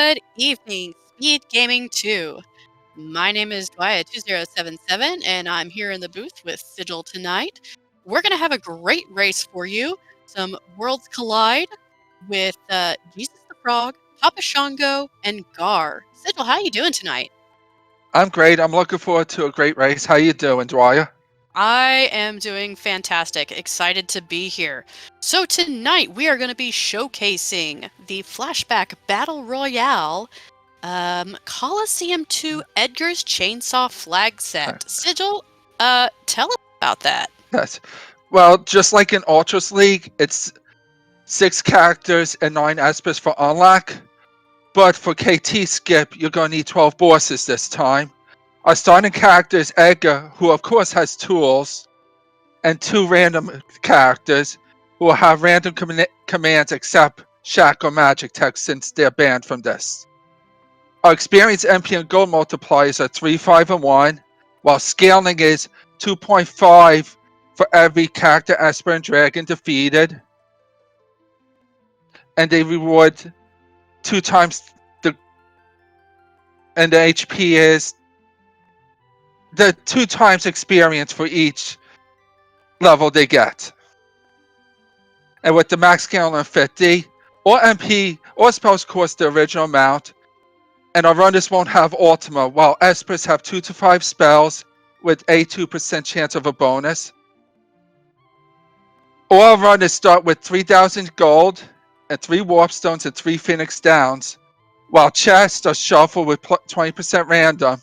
Good evening, Speed Gaming 2. My name is Dwight2077, and I'm here in the booth with Sigil tonight. We're going to have a great race for you. Some Worlds Collide with Jesus the Frog, Papa Shango, and Gar. Sigil, how are you doing tonight? I'm great. I'm looking forward to a great race. How you doing, Dwyer? I am doing fantastic. Excited to be here. So tonight we are going to be showcasing the Flashback Battle Royale Coliseum 2 Edgar's Chainsaw Flag Set. Sigil, tell us about that. Yes. Well, just like in Ultras League, it's 6 characters and 9 espers for unlock. But for KT Skip, you're going to need 12 bosses this time. Our starting character is Edgar, who of course has tools, and 2 random characters who will have random commands except Shack or Magic Tech since they're banned from this. Our experience MP and gold multipliers are 3, 5, and 1, while scaling is 2.5 for every character Esper and Dragon defeated. And they reward 2 times and the HP is the 2 times experience for each level they get. And with the max scale on 50, all MP or spells cost the original amount, and our runners won't have Ultima, while Espers have 2 to 5 spells with a 2% chance of a bonus. All runners start with 3,000 gold and 3 warp stones and 3 phoenix downs, while chests are shuffled with 20% random.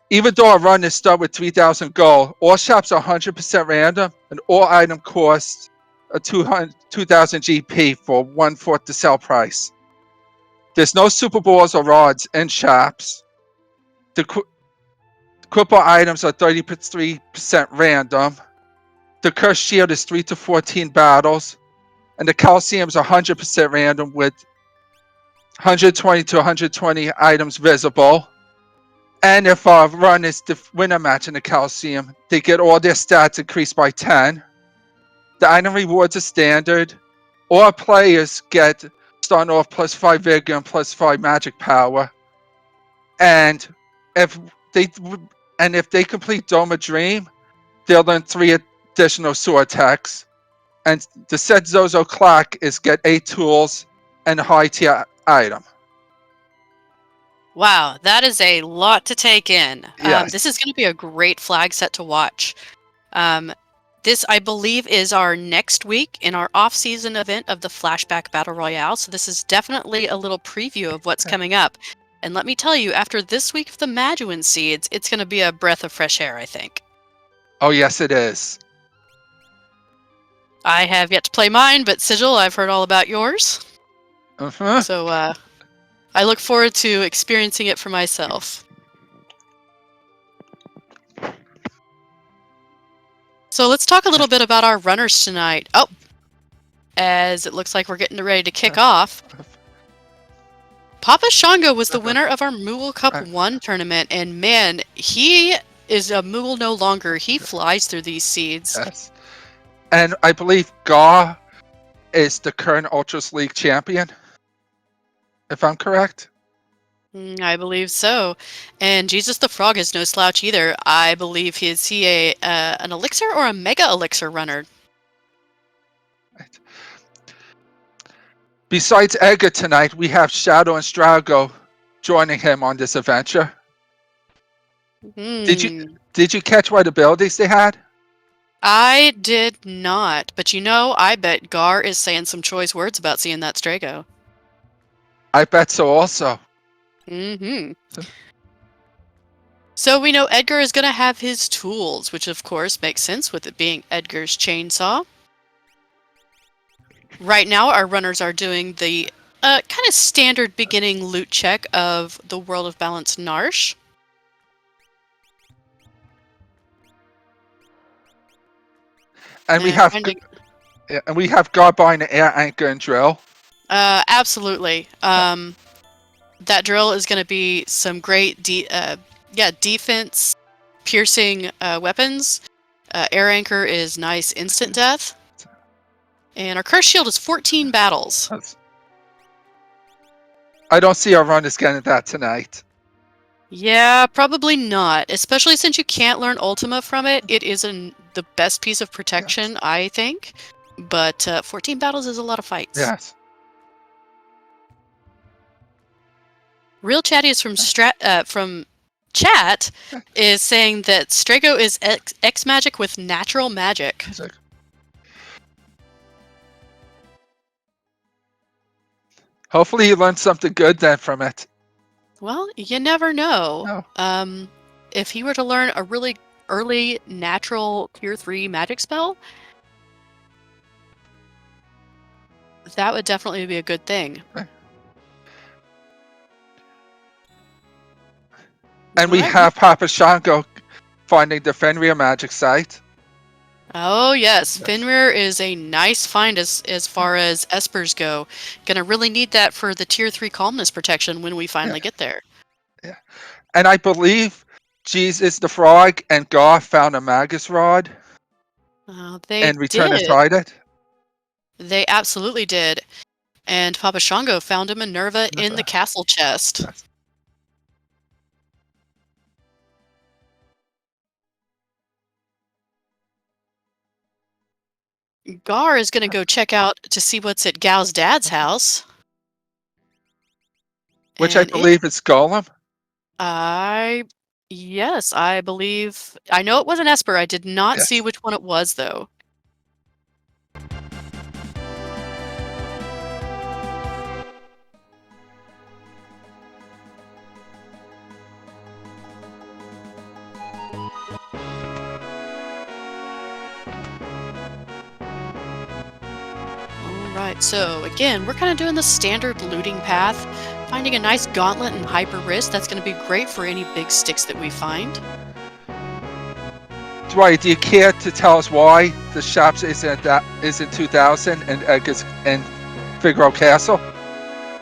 Even though our runners start with 3,000 gold, all shops are 100% random, and all item costs a 2,000 GP for 1/4 the sell price. There's no super balls or rods in shops. The cripple items are 33% random. The Cursed Shield is 3 to 14 battles, and the Coliseum is 100% random with 120 to 120 items visible. And if our run is the winner match in the Coliseum, they get all their stats increased by 10. The item rewards are standard. All players get starting off plus 5 vigor and plus 5 magic power. And if they complete Dome of Dream, they'll learn 3 additional sword attacks. And the set Zozo clock is get 8 tools and a high tier item. Wow, that is a lot to take in. Yes. This is going to be a great flag set to watch. This, I believe, is our next week in our off-season event of the Flashback Battle Royale, so this is definitely a little preview of what's coming up. And let me tell you, after this week of the Maduin Seeds, it's going to be a breath of fresh air, I think. Oh, yes, it is. I have yet to play mine, but Sigil, I've heard all about yours. Uh-huh. So, I look forward to experiencing it for myself. So let's talk a little bit about our runners tonight. Oh, as it looks like we're getting ready to kick off. Papa Shango was the winner of our Moogle Cup 1 tournament, and man, he is a Moogle no longer. He flies through these seeds. Yes. And I believe Gar is the current Ultras League champion, if I'm correct. I believe so. And Jesus the Frog is no slouch either. I believe is he an elixir or a mega elixir runner? Right. Besides Edgar tonight, we have Shadow and Strago joining him on this adventure. Did you catch what abilities they had? I did not, but you know, I bet Gar is saying some choice words about seeing that Strago. I bet so also. So we know Edgar is going to have his tools, which of course makes sense with it being Edgar's chainsaw. Right now our runners are doing the kind of standard beginning loot check of the World of Balance Narsh. And we have Gar buying an air anchor and drill. Absolutely. That drill is going to be some great defense piercing weapons. Air anchor is nice instant death. And our Cursed Shield is 14 battles. I don't see our runners getting that tonight. Yeah, probably not. Especially since you can't learn Ultima from it. It is the best piece of Yes. protection, I think. But 14 battles is a lot of fights. Yes. Real Chatty is from chat is saying that Strago is X magic with natural magic. Hopefully you learned something good then from it. Well, you never know. No. If he were to learn a really early natural tier 3 magic spell, that would definitely be a good thing. And we have Papa Shango finding the Fenrir magic site. Oh yes, Fenrir is a nice find as far as espers go. Gonna really need that for the tier 3 calmness protection when we finally get there. Yeah. And I believe Jesus the Frog and Garth found a Magus Rod. They and returned and did. tried it. They absolutely did. And Papa Shango found a Minerva in the castle chest. Yes. Gar is going to go check out to see what's at Gal's dad's house. Which I believe is Golem. Yes, I believe. I know it was an Esper. I did not see which one it was, though. Alright, so again, we're kind of doing the standard looting path, finding a nice gauntlet and hyper wrist. That's going to be great for any big sticks that we find. Dwight, do you care to tell us why the shops is in 2000 and Edgar's in Figaro Castle?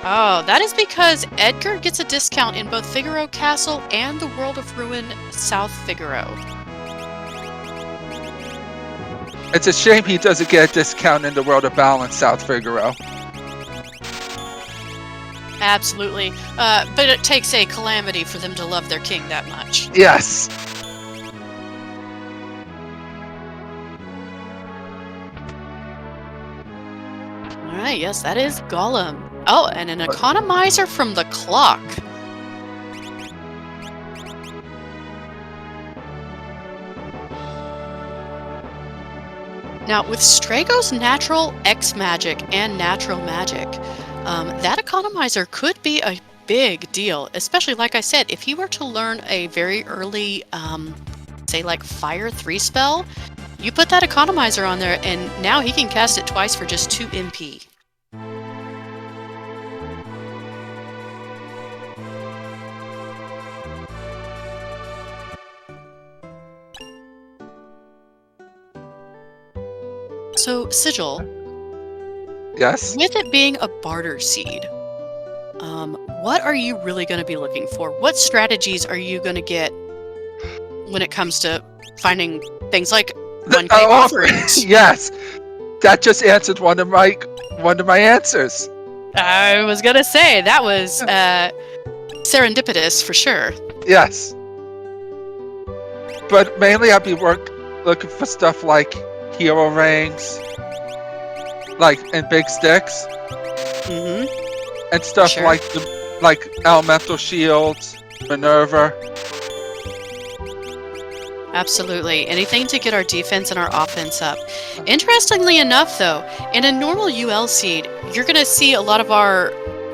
Oh, that is because Edgar gets a discount in both Figaro Castle and the World of Ruin South Figaro. It's a shame he doesn't get a discount in the World of Balance South Figaro. Absolutely. But it takes a calamity for them to love their king that much. Yes. Alright, yes, that is Golem. Oh, and an economizer from the clock. Now, with Strago's natural X magic and natural magic, that economizer could be a big deal, especially, like I said, if he were to learn a very early, say, like Fire 3 spell, you put that economizer on there, and now he can cast it twice for just 2 MP. So, Sigil. Yes? With it being a barter seed, what are you really going to be looking for? What strategies are you going to get when it comes to finding things like 1K offerings? Yes, that just answered one of my answers. I was going to say that was serendipitous for sure. Yes, but mainly I'll be looking for stuff like hero rings, and big sticks, and stuff like elemental shields, Minerva. Absolutely. Anything to get our defense and our offense up. Interestingly enough, though, in a normal UL seed, you're going to see a lot of our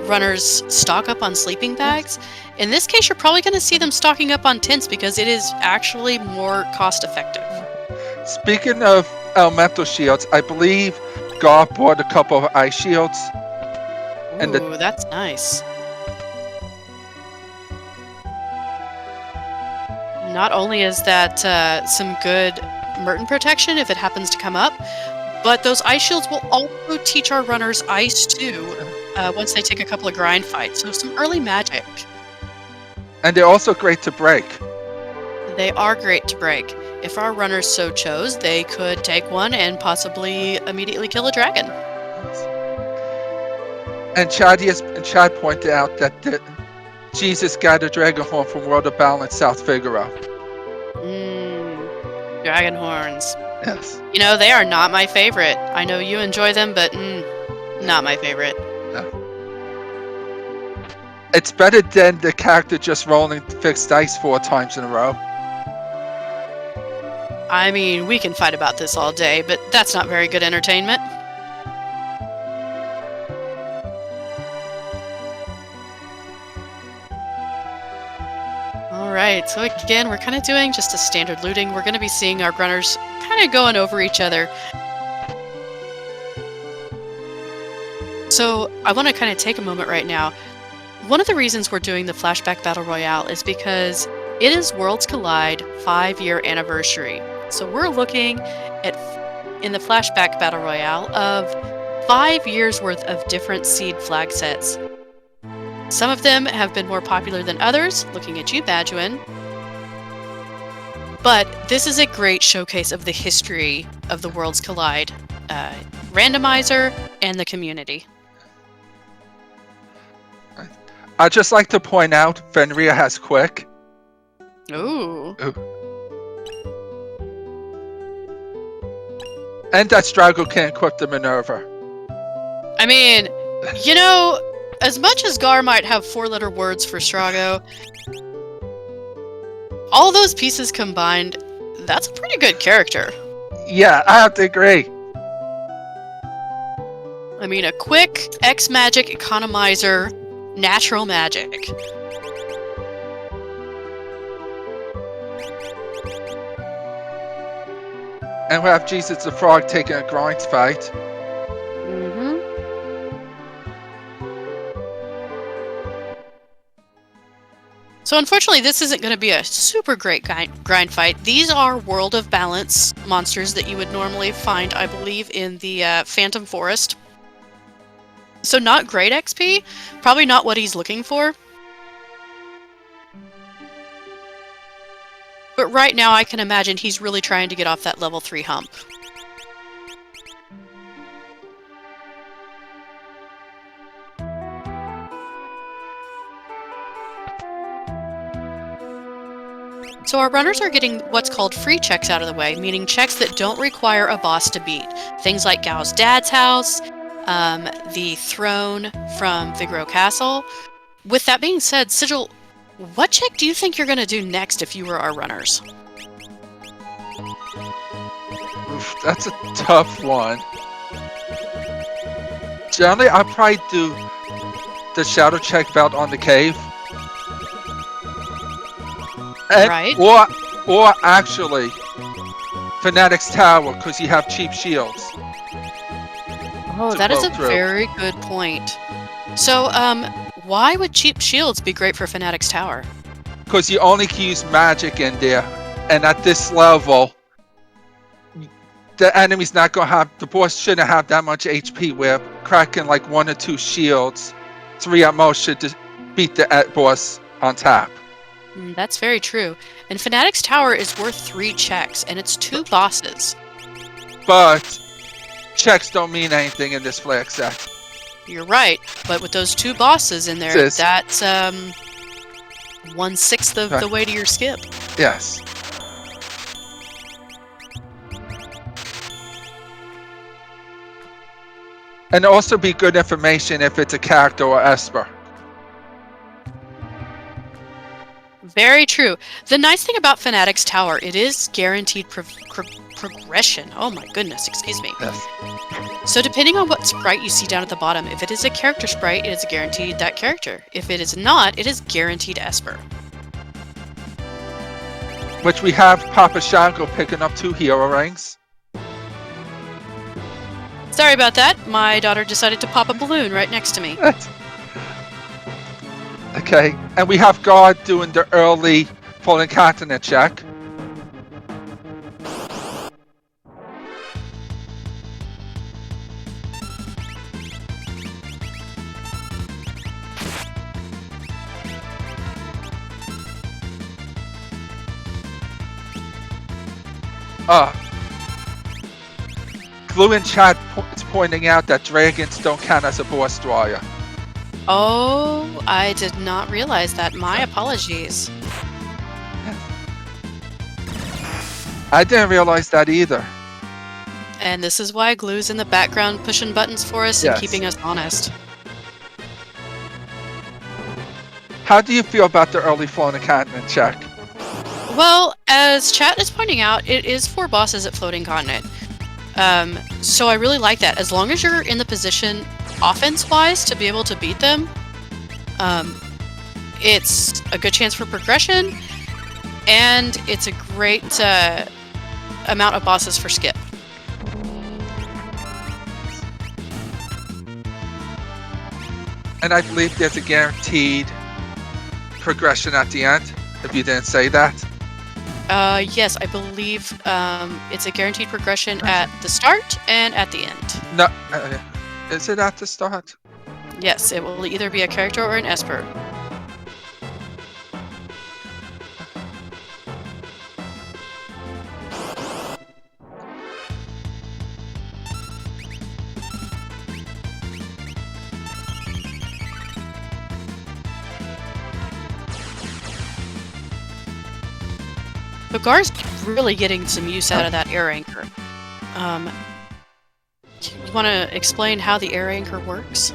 runners stock up on sleeping bags. In this case, you're probably going to see them stocking up on tents because it is actually more cost effective. Speaking of elemental shields, I believe Garth bought a couple of ice shields. Ooh, that's nice. Not only is that some good Merton protection if it happens to come up, but those ice shields will also teach our runners ice too once they take a couple of grind fights. So some early magic. And they're also great to break. They are great to break. If our runners so chose, they could take one and possibly immediately kill a dragon. And Chad pointed out that Jesus got a dragon horn from World of Balance, South Figaro. Dragon horns. Yes. You know, they are not my favorite. I know you enjoy them, but not my favorite. No. It's better than the character just rolling fixed dice 4 times in a row. I mean, we can fight about this all day, but that's not very good entertainment. Alright, so again, we're kind of doing just a standard looting. We're going to be seeing our runners kind of going over each other. So I want to kind of take a moment right now. One of the reasons we're doing the Flashback Battle Royale is because it is Worlds Collide 5-year anniversary. So we're looking at, in the Flashback Battle Royale, of 5 years worth of different seed flag sets. Some of them have been more popular than others, looking at you, Badgewin. But this is a great showcase of the history of the Worlds Collide randomizer and the community. I'd just like to point out, Fenrir has quick. Ooh. And that Strago can't equip the Minerva. I mean, you know, as much as Gar might have 4-letter words for Strago, all those pieces combined, that's a pretty good character. Yeah, I have to agree. I mean, a quick X-Magic economizer, natural magic. And we have Jesus the Frog taking a grind fight. So unfortunately, this isn't going to be a super great grind fight. These are World of Balance monsters that you would normally find, I believe, in the Phantom Forest. So not great XP, probably not what he's looking for. But right now I can imagine he's really trying to get off that level 3 hump. So our runners are getting what's called free checks out of the way, meaning checks that don't require a boss to beat. Things like Gao's dad's house, the throne from Figaro Castle. With that being said, Sigil, what check do you think you're going to do next if you were our runners? Oof, that's a tough one. Generally, I'll probably do the shadow check belt on the cave. And, Right. Or actually, Fanatic's Tower, because you have cheap shields. Oh, that is a very good point. So, why would cheap shields be great for Fanatic's Tower? Because you only can use magic in there, and at this level, the enemy's not going to have, the boss shouldn't have that much HP, where cracking like 1 or 2 shields, 3 at most, should beat the boss on tap. That's very true. And Fanatic's Tower is worth 3 checks, and it's 2 bosses. But checks don't mean anything in this flag set. You're right, but with those 2 bosses in there, that's 1/6 of the way to your skip. Yes. And also be good information if it's a character or Esper. Very true. The nice thing about Fanatic's Tower, it is guaranteed progression. Oh my goodness, excuse me. Yes. So depending on what sprite you see down at the bottom, if it is a character sprite, it is guaranteed that character. If it is not, it is guaranteed Esper. Which we have Papa Shango picking up 2 hero rings. Sorry about that. My daughter decided to pop a balloon right next to me. Okay, and we have God doing the early Fallen Continent check. Glue in chat is pointing out that dragons don't count as a boss dwyer. Oh, I did not realize that. My apologies. I didn't realize that either. And this is why Glue's in the background pushing buttons for us and Yes. keeping us honest. How do you feel about the early floating continent check? Well, as chat is pointing out, it is 4 bosses at Floating Continent. So I really like that. As long as you're in the position offense-wise to be able to beat them, it's a good chance for progression, and it's a great amount of bosses for skip. And I believe there's a guaranteed progression at the end, if you didn't say that. Yes, I believe it's a guaranteed progression at the start and at the end. No, is it at the start? Yes, it will either be a character or an Esper. But Gar's really getting some use out of that air anchor. You want to explain how the air anchor works?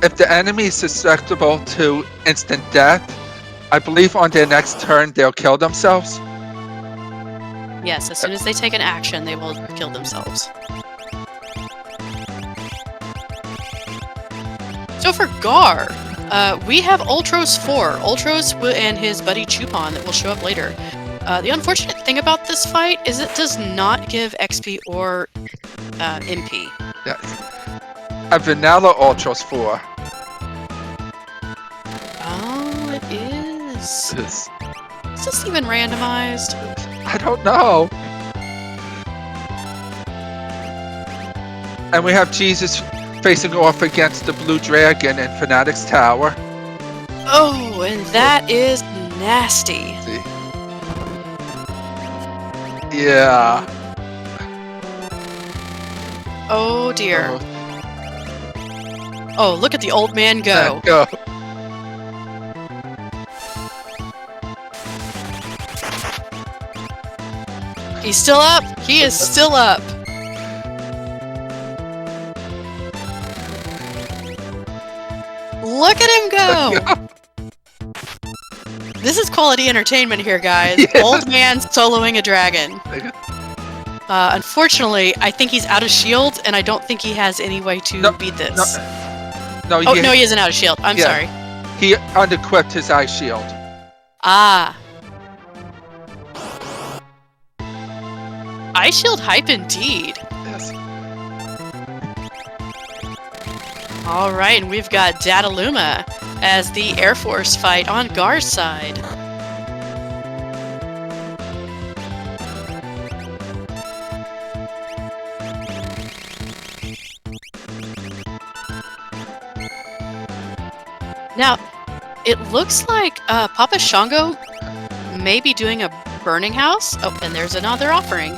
If the enemy is susceptible to instant death, I believe on their next turn they'll kill themselves. Yes, as soon as they take an action, they will kill themselves. So for Gar, we have Ultros 4. Ultros and his buddy Chupon that will show up later. The unfortunate thing about this fight is it does not give XP or MP. Yes. A vanilla Ultros 4. Oh, it is. Yes. Is this even randomized? I don't know. And we have Jesus facing off against the Blue Dragon in Fanatic's Tower. Oh, and that is nasty. Yeah. Oh dear. Oh, look at the old man go. Go. He's still up. He is still up. Look at him go. This is quality entertainment here, guys. Yeah. Old man soloing a dragon. Unfortunately, I think he's out of shield, and I don't think he has any way to beat this. No, oh, no, he isn't out of shield. I'm sorry. He unequipped his eye shield. Ah. Ice shield hype indeed. Yes. Alright, and we've got Dataluma as the Air Force fight on Gar's side. Now, it looks like Papa Shango may be doing a burning house. Oh, and there's another offering.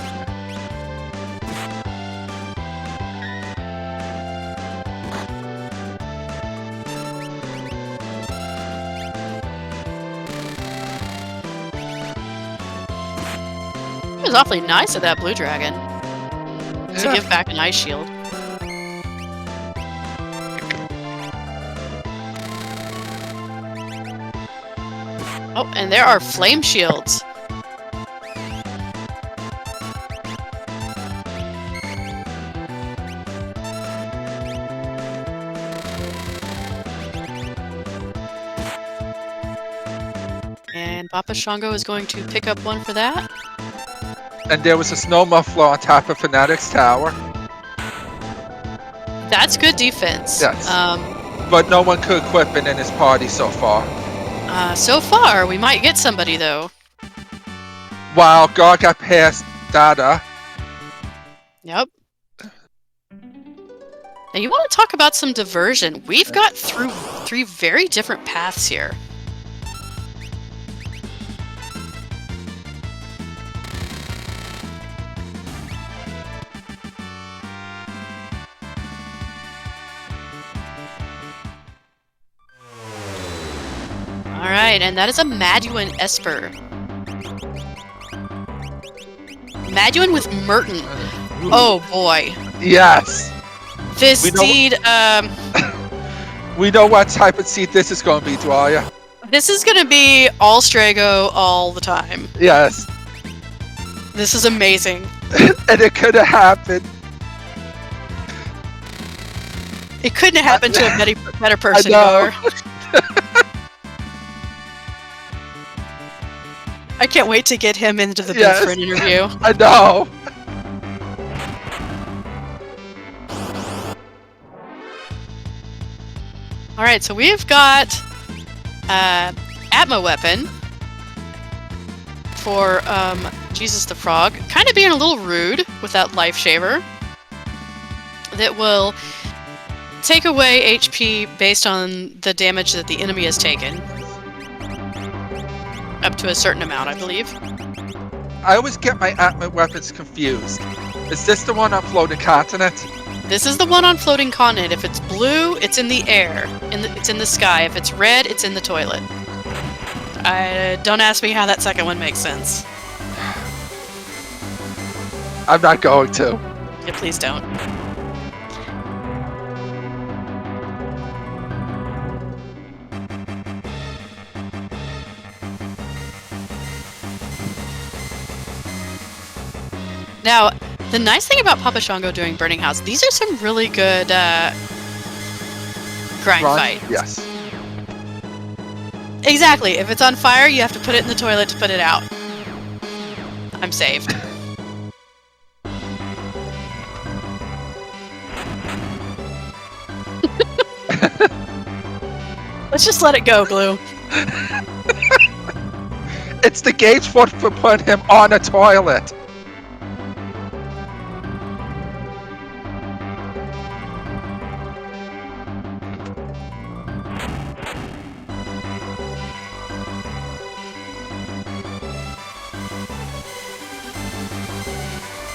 It was awfully nice of that blue dragon to give back an ice shield. Oh, and there are flame shields. And Papa Shango is going to pick up one for that. And there was a snow muffler on top of Fanatic's Tower. That's good defense. Yes. But no one could equip it in his party so far. So far, we might get somebody, though. Wow, God got past Dada. Yep. Now, you want to talk about some diversion. We've got through 3 very different paths here. right, and that is a Maduin Esper. Maduin with Merton. Oh boy. Yes. This We know- seed, We know what type of seed this is going to be, Dwyer. this is gonna be all Strago all the time. Yes. This is amazing. And it could have happened. It couldn't have happened to a better person, know. Gar. I can't wait to get him into the booth Yes. for an interview. I know. Alright, so we've got Atma weapon for Jesus the Frog. Kind of being a little rude with that life shaver. That will take away HP based on the damage that the enemy has taken. Up to a certain amount, I believe. I always get my Atma weapons confused. Is this the one on Floating Continent? This is the one on Floating Continent. If it's blue, it's in the air. It's in the sky. If it's red, it's in the toilet. Don't ask me how that second one makes sense. I'm not going to. Yeah, please don't. Now, the nice thing about Papa Shango doing Burning House, these are some really good grind fights. Yes. Exactly. If it's on fire, you have to put it in the toilet to put it out. I'm saved. Let's just let it go, Glue. It's the gauge for putting him on a toilet.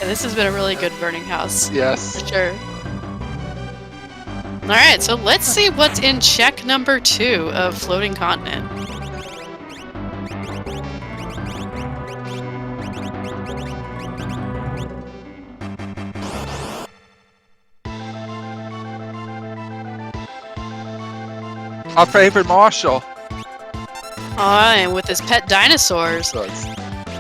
Yeah, this has been a really good Burning House. Yes. For sure. Alright, so let's see what's in check number 2 of Floating Continent. Our favorite Marshall. Alright, with his pet dinosaurs.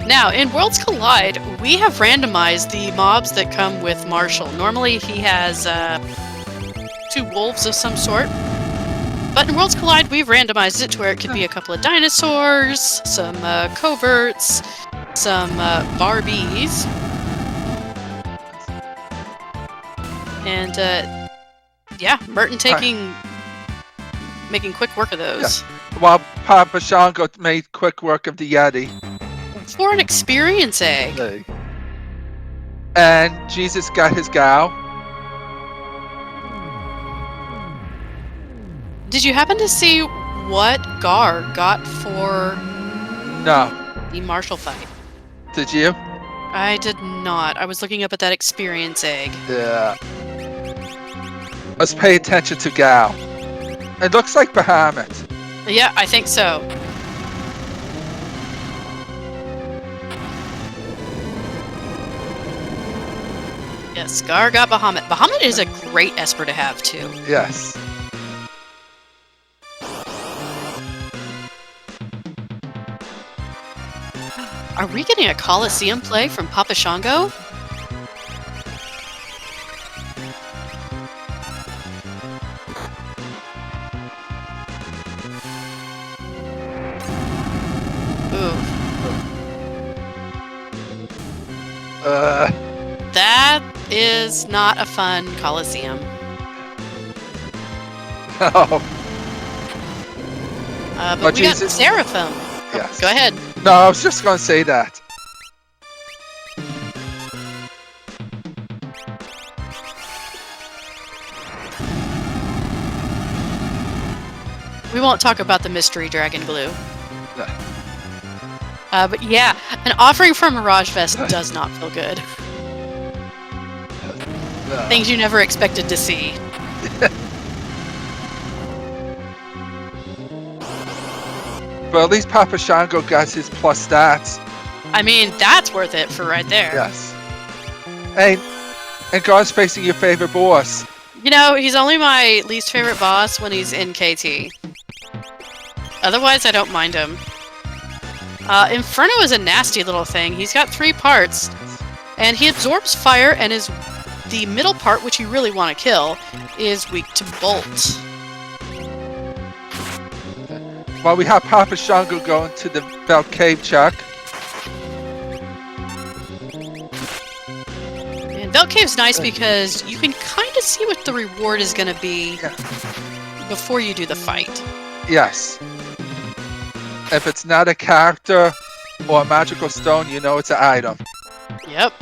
Now, in Worlds Collide, we have randomized the mobs that come with Marshall. Normally, he has 2 wolves of some sort. But in Worlds Collide, we've randomized it to where it could be a couple of dinosaurs, some coverts, some Barbies. And, yeah, Merton making quick work of those. Yeah. While Papa Shango made quick work of the Yeti. For an experience egg. And Jesus got his gal. Did you happen to see what Gar got for No. the Marshall fight? Did you? I did not. I was looking up at that experience egg. Yeah. Let's pay attention to gal. It looks like Bahamut. Yeah, I think so. Yes, Gar got Bahamut. Bahamut is a great Esper to have, too. Yes. Are we getting a Coliseum play from Papa Shango? Ooh. That is not a fun Coliseum. No. But we got Jesus. Seraphim. Yes. Go ahead. No, I was just going to say that. We won't talk about the mystery dragon glue. No. But yeah, an offering from Mirage Vest does not feel good. No. Things you never expected to see. But at least Papa Shango got his plus stats. I mean, that's worth it for right there. Yes. And God's facing your favorite boss. You know, he's only my least favorite boss when he's in KT. Otherwise, I don't mind him. Inferno is a nasty little thing. He's got 3 parts, and he absorbs fire, and the middle part, which you really want to kill, is weak to bolt. While we have Papa Shango going to the Belt Cave check. And Belt Cave's nice because you can kind of see what the reward is going to be before you do the fight. Yes. If it's not a character or a magical stone, you know it's an item. Yep.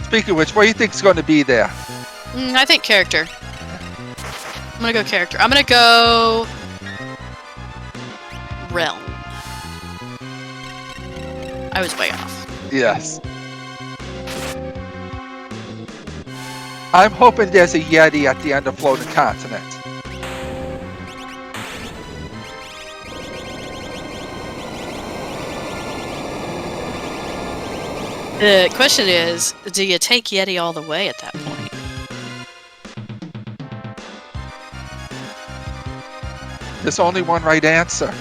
Speaking of which, what do you think is going to be there? I think character. I'm going to go character. I'm going to go... Realm. I was way off. Yes. I'm hoping there's a Yeti at the end of Floating Continent. The question is, do you take Yeti all the way at that point? There's only one right answer.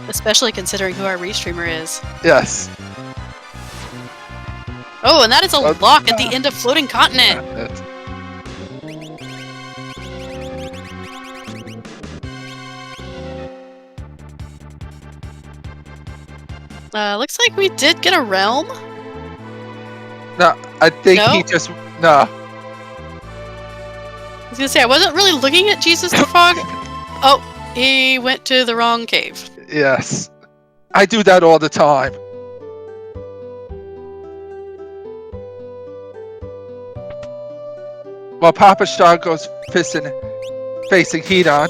Especially considering who our restreamer is. Yes. Oh, and that is a lock at the end of Floating Continent! Looks like we did get a realm. No, I think he just... No. I was gonna say, I wasn't really looking at Jesus the Frog. Oh, he went to the wrong cave. Yes. I do that all the time. While Papa Shango's facing Hedon.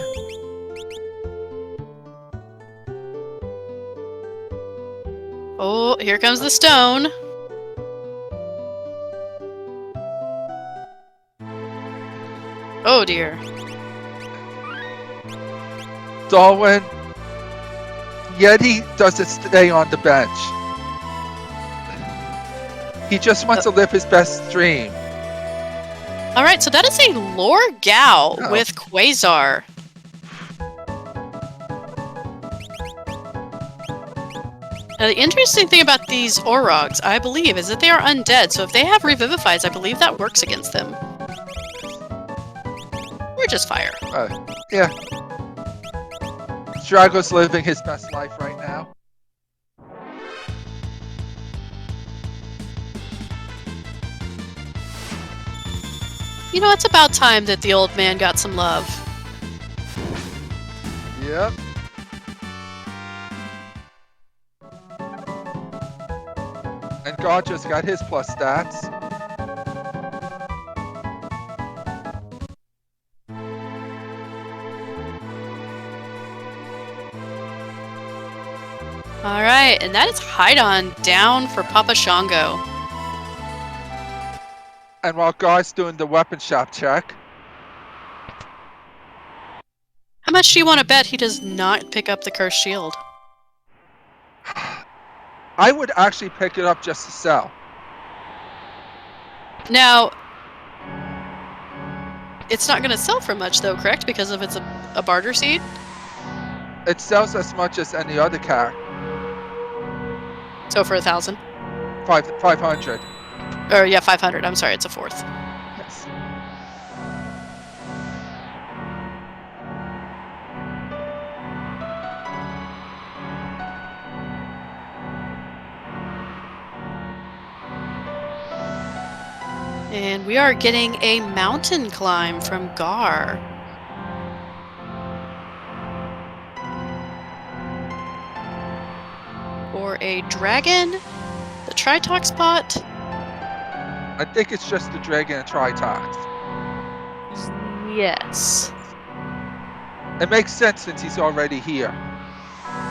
Oh, here comes the stone. Oh dear. Darwin, Yeti doesn't stay on the bench. He just wants to live his best dream. Alright, so that is a Lore Gao with Quasar. Now, the interesting thing about these Orogs, I believe, is that they are undead, so if they have Revivifies, I believe that works against them. Or just fire. Yeah. Drago's living his best life right now. You know, it's about time that the old man got some love. Yep. And God just got his plus stats. Alright, and that is Hydon down for Papa Shango. And while God's doing the weapon shop check. How much do you want to bet he does not pick up the cursed shield? I would actually pick it up just to sell. Now, it's not going to sell for much though, correct? Because of it's a barter seed? It sells as much as any other car. So for 1,000? 500. Or yeah, 500. I'm sorry, it's a fourth. Yes. And we are getting a mountain climb from Gar. Or a dragon? The Tritox spot? I think it's just the dragon and Tritox. Yes. It makes sense since he's already here.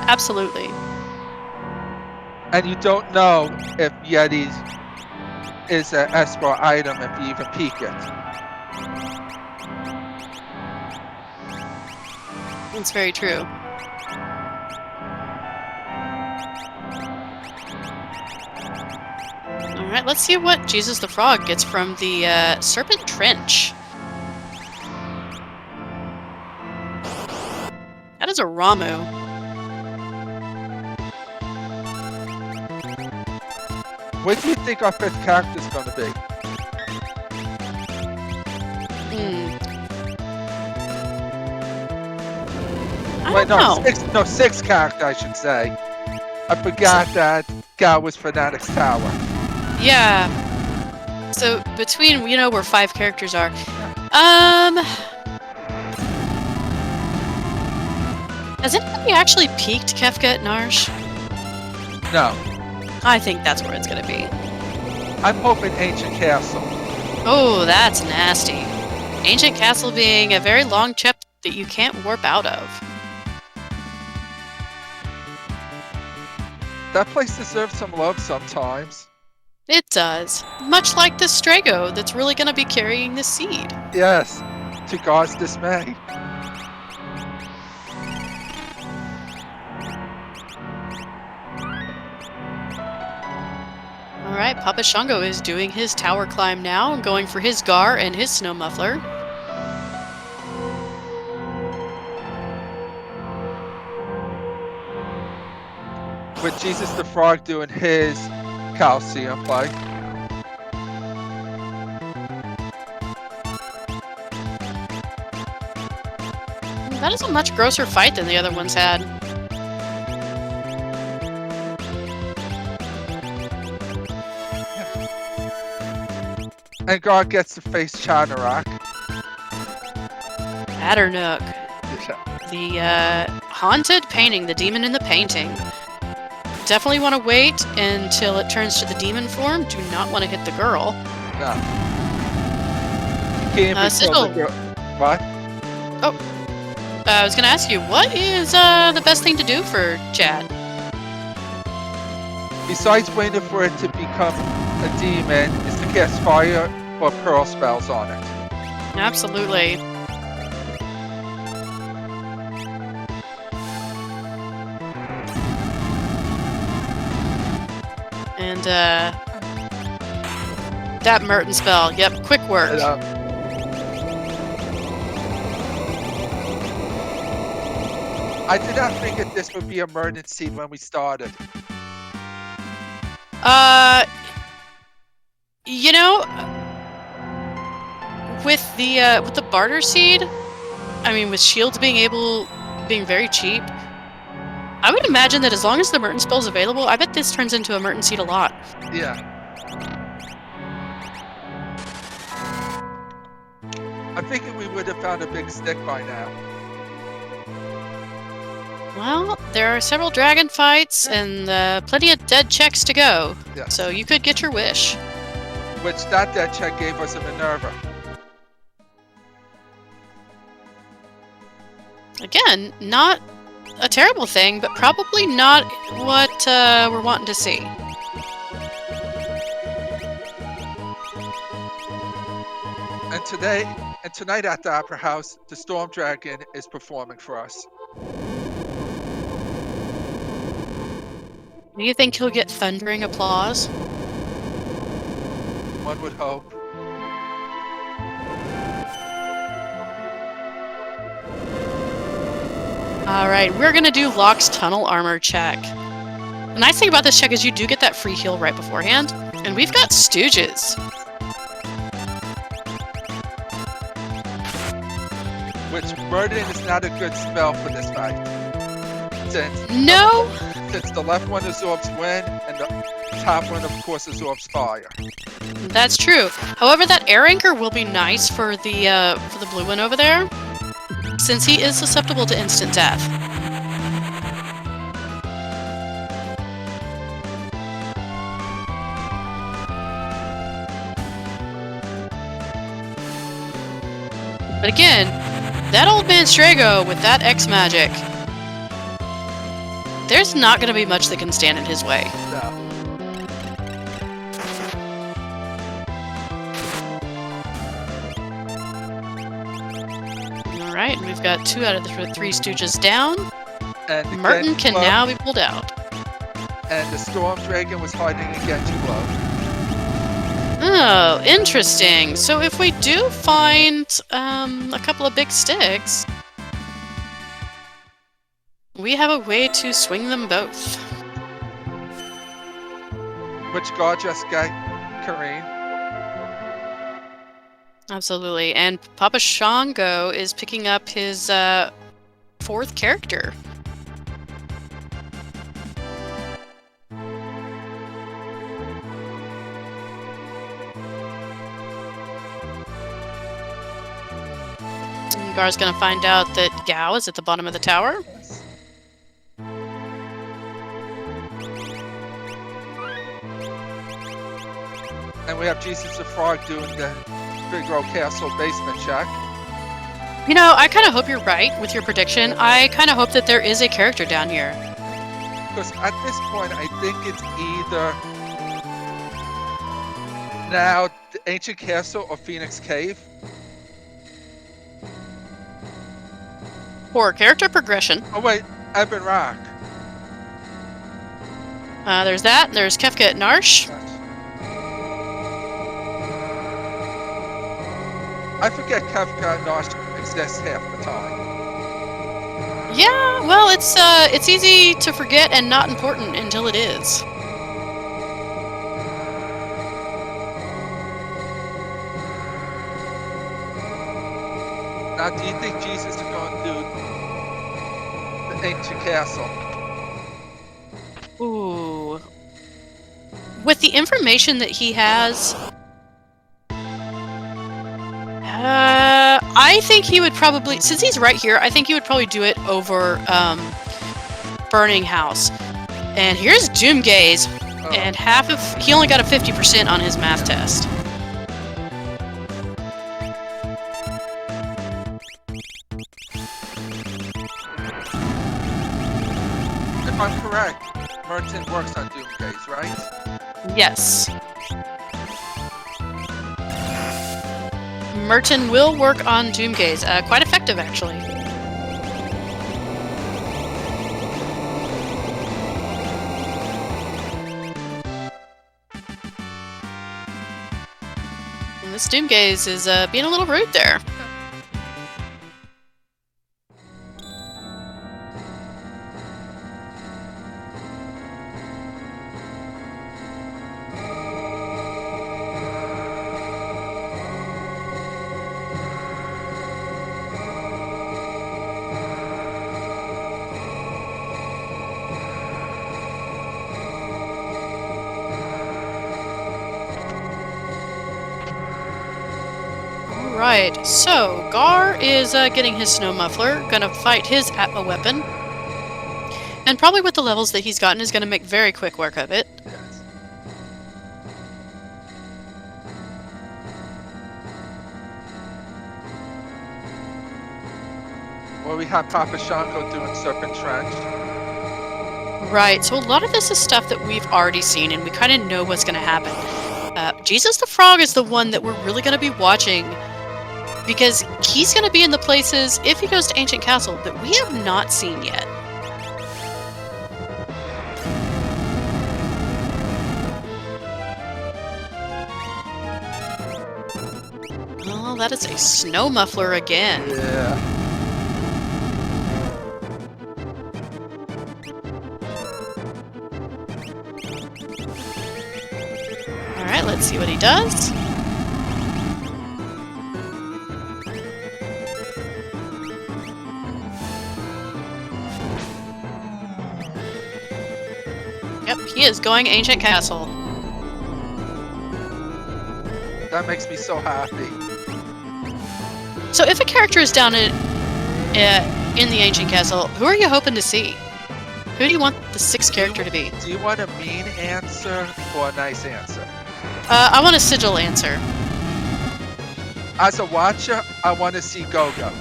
Absolutely. And you don't know if Yeti is an Esper item if you even peek it. That's very true. Alright, let's see what Jesus the Frog gets from the Serpent Trench. That is a Ramu. What do you think our 5th character is going to be? I Wait, don't know. 6th character, I should say. I forgot that guy was Fanatic's Tower. Yeah. So between, where 5 characters are. Has anybody actually peaked Kefka at Narsh? No. I think that's where it's gonna be. I'm hoping Ancient Castle. Oh, that's nasty. Ancient Castle being a very long trip that you can't warp out of. That place deserves some love sometimes. It does. Much like the Strago that's really gonna be carrying the seed. Yes, to God's dismay. Alright, Papa Shango is doing his tower climb now, going for his Gar and his snow muffler. With Jesus the Frog doing his Coliseum play. That is a much grosser fight than the other ones had. And God gets to face Chanarak. Atternook. The haunted painting, the demon in the painting. Definitely want to wait until it turns to the demon form. Do not want to hit the girl. No. Sigil. What? Oh. I was going to ask you, what is the best thing to do for Chad? Besides waiting for it to become a demon, is to cast fire or pearl spells on it. Absolutely. And that Merton spell, yep, quick work. I did not think that this would be emergency when we started. With the barter seed, I mean, with shields being very cheap, I would imagine that as long as the Merton spell's available, I bet this turns into a Merton seed a lot. Yeah. I'm thinking we would have found a big stick by now. Well, there are several dragon fights and plenty of dead checks to go. Yes. So you could get your wish. Which that dead check gave us a Minerva. Again, not a terrible thing, but probably not what we're wanting to see. And tonight at the Opera House, the Storm Dragon is performing for us. Do you think he'll get thundering applause? One would hope. Alright, we're gonna do Locke's tunnel armor check. The nice thing about this check is you do get that free heal right beforehand, and we've got Stooges. Which Burden is not a good spell for this fight. Since the left one absorbs wind, and the top one, of course, absorbs fire. That's true. However, that air anchor will be nice for the blue one over there, since he is susceptible to instant death. But again, that old man Strago with that X magic, there's not going to be much that can stand in his way. No. right, we've got 2 out of the 3 Stooges down. And the Merton Genji can Club, now be pulled out. and the Storm Dragon was hiding in Genji Club. Oh, interesting. So if we do find a couple of big sticks, we have a way to swing them both. Which God just got Kareem. Absolutely. And Papa Shango is picking up his 4th character. And Gar's gonna find out that Gao is at the bottom of the tower. And we have Jesus the Frog doing the Big Row Castle basement check. You know, I kind of hope you're right with your prediction. I kind of hope that there is a character down here. Because at this point, I think it's either now the Ancient Castle or Phoenix Cave. For character progression, Oh wait, Ebon Rock. there's that. There's Kefka at Narsh. I forget Kafka and Nosh exists half the time. Yeah, well, it's easy to forget and not important until it is. Now, do you think Jesus is going to do the Ancient Castle? Ooh. With the information that he has, I think he would probably, since he's right here, I think he would probably do it over Burning House. And here's Doomgaze, and he only got a 50% on his math test. If I'm correct, Merton works on Doomgaze, right? Yes. Merton will work on Doomgaze. Quite effective, actually. And this Doomgaze is being a little rude there. Right, so Gar is getting his snow muffler, gonna fight his Atma weapon, and probably with the levels that he's gotten is gonna make very quick work of it. Yes. Well, we have Papa Shango doing Serpent Trench. Right, so a lot of this is stuff that we've already seen, and we kind of know what's gonna happen. Jesus the Frog is the one that we're really gonna be watching, because he's going to be in the places, if he goes to Ancient Castle, that we have not seen yet. Oh, that is a snow muffler again. Yeah. Alright, let's see what he does. Yep, he is going Ancient Castle. That makes me so happy. So if a character is down in the Ancient Castle, who are you hoping to see? Who do you want the 6th character to be? Do you want a mean answer or a nice answer? I want a sigil answer. As a watcher, I want to see Gogo.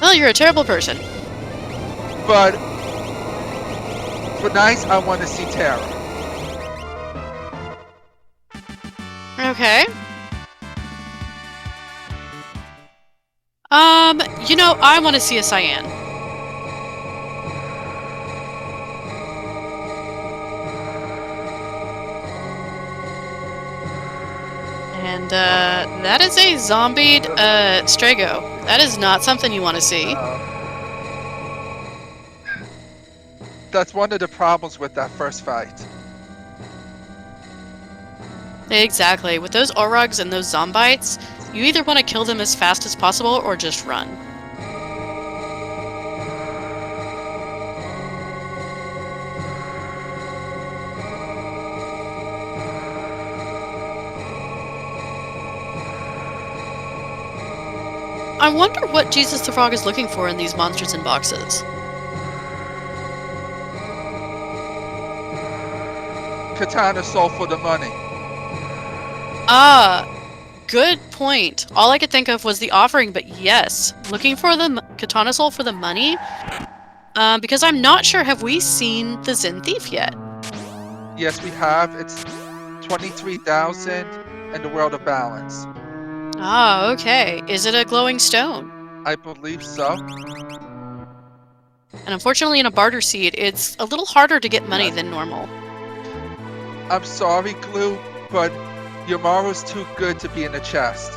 Well, you're a terrible person. But for nice, I want to see Tara. Okay. You know, I want to see a cyan. And, that is a zombied, Strago. That is not something you want to see. That's one of the problems with that first fight. Exactly. With those Orogs and those Zombites, you either want to kill them as fast as possible or just run. I wonder what Jesus the Frog is looking for in these monsters in boxes. Katana sold for the money. Ah, good point. All I could think of was the offering, but yes, looking for the Katana Soul for the money. Because I'm not sure, have we seen the Zen Thief yet? Yes, we have. It's 23,000 in the World of Balance. Ah, okay. Is it a glowing stone? I believe so. And unfortunately, in a barter seed, it's a little harder to get money than normal. I'm sorry, Glue, but Yamaro's too good to be in the chest.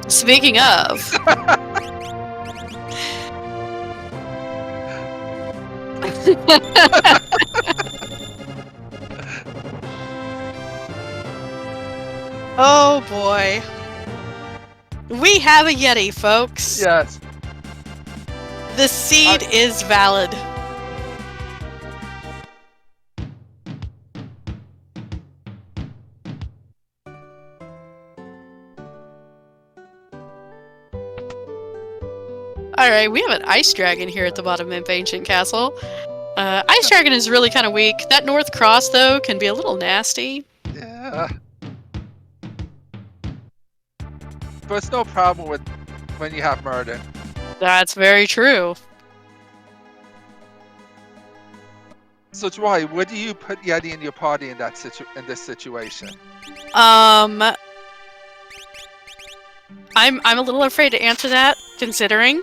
Speaking of... Oh boy. We have a Yeti, folks. Yes. The seed is valid. Alright, we have an ice dragon here at the bottom of Ancient Castle. Ice dragon is really kind of weak. That North Cross, though, can be a little nasty. Yeah. But it's no problem with when you have murder. That's very true. So, Joy, where do you put Yeti in your party in this situation? I'm a little afraid to answer that, considering.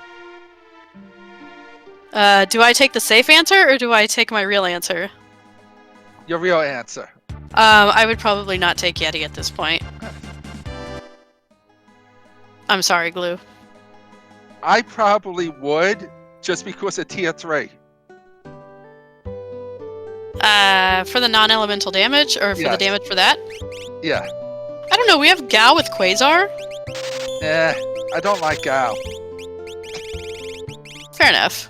Do I take the safe answer, or do I take my real answer? Your real answer. I would probably not take Yeti at this point. I'm sorry, Glue. I probably would, just because of tier 3. For the non-elemental damage, or for the damage for that? Yeah. I don't know, we have Gao with Quasar? I don't like Gao. Fair enough.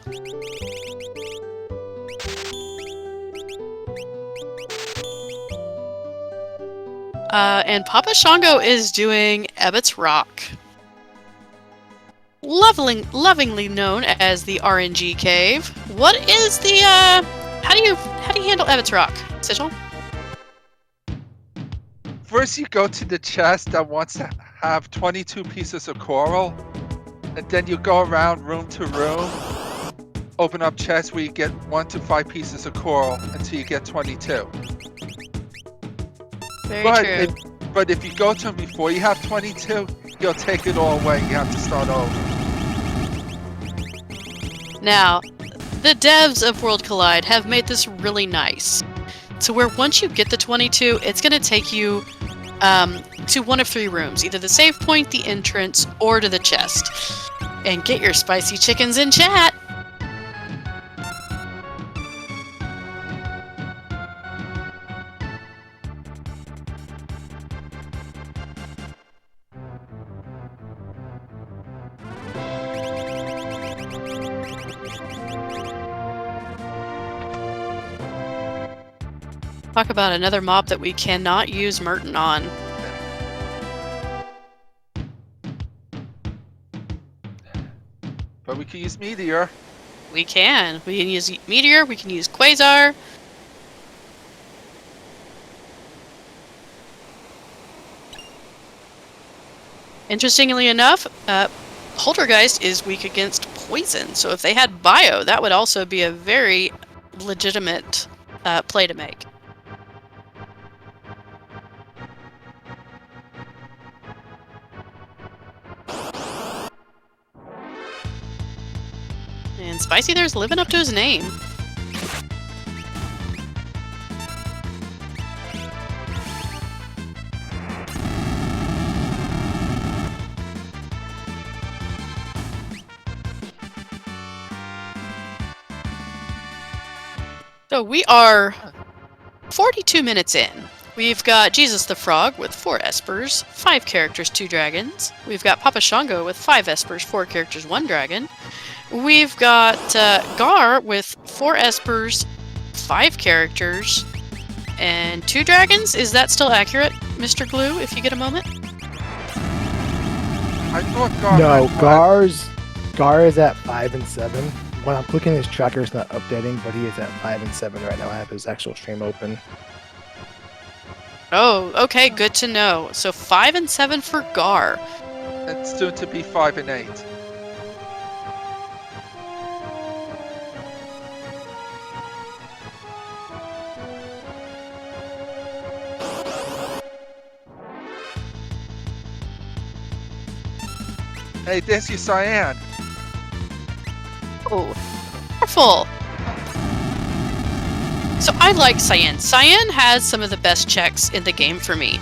And Papa Shango is doing Ebbett's Rock. Lovingly known as the RNG Cave. What is the, how do you handle Ebbett's Rock, Sigil? First, you go to the chest that wants to have 22 pieces of coral, and then you go around room to room, open up chests where you get 1 to 5 pieces of coral until you get 22. Very true. But if you go to him before you have 22, he'll take it all away. You have to start over. Now, the devs of World Collide have made this really nice. To where once you get the 22, it's going to take you to one of 3 rooms. Either the save point, the entrance, or to the chest. And get your spicy chickens in chat! Talk about another mob that we cannot use Merton on. But we can use Meteor. We can. We can use Meteor, we can use Quasar. Interestingly enough, Poltergeist is weak against poison, so if they had Bio, that would also be a very legitimate play to make. And Spicy there's living up to his name. So we are 42 minutes in. We've got Jesus the Frog with 4 espers, 5 characters, 2 dragons. We've got Papa Shango with 5 espers, 4 characters, 1 dragon. We've got Gar with 4 espers, 5 characters, and 2 dragons. Is that still accurate, Mr. Glue, if you get a moment? I thought Gar. No, Gar is at 5 and 7. When I'm clicking his tracker, it's not updating, but he is at 5 and 7 right now. I have his actual stream open. Oh, okay, good to know. So 5 and 7 for Gar. It's soon to be 5 and 8. Hey, there's your Cyan. Oh, careful! So I like Cyan. Cyan has some of the best checks in the game for me.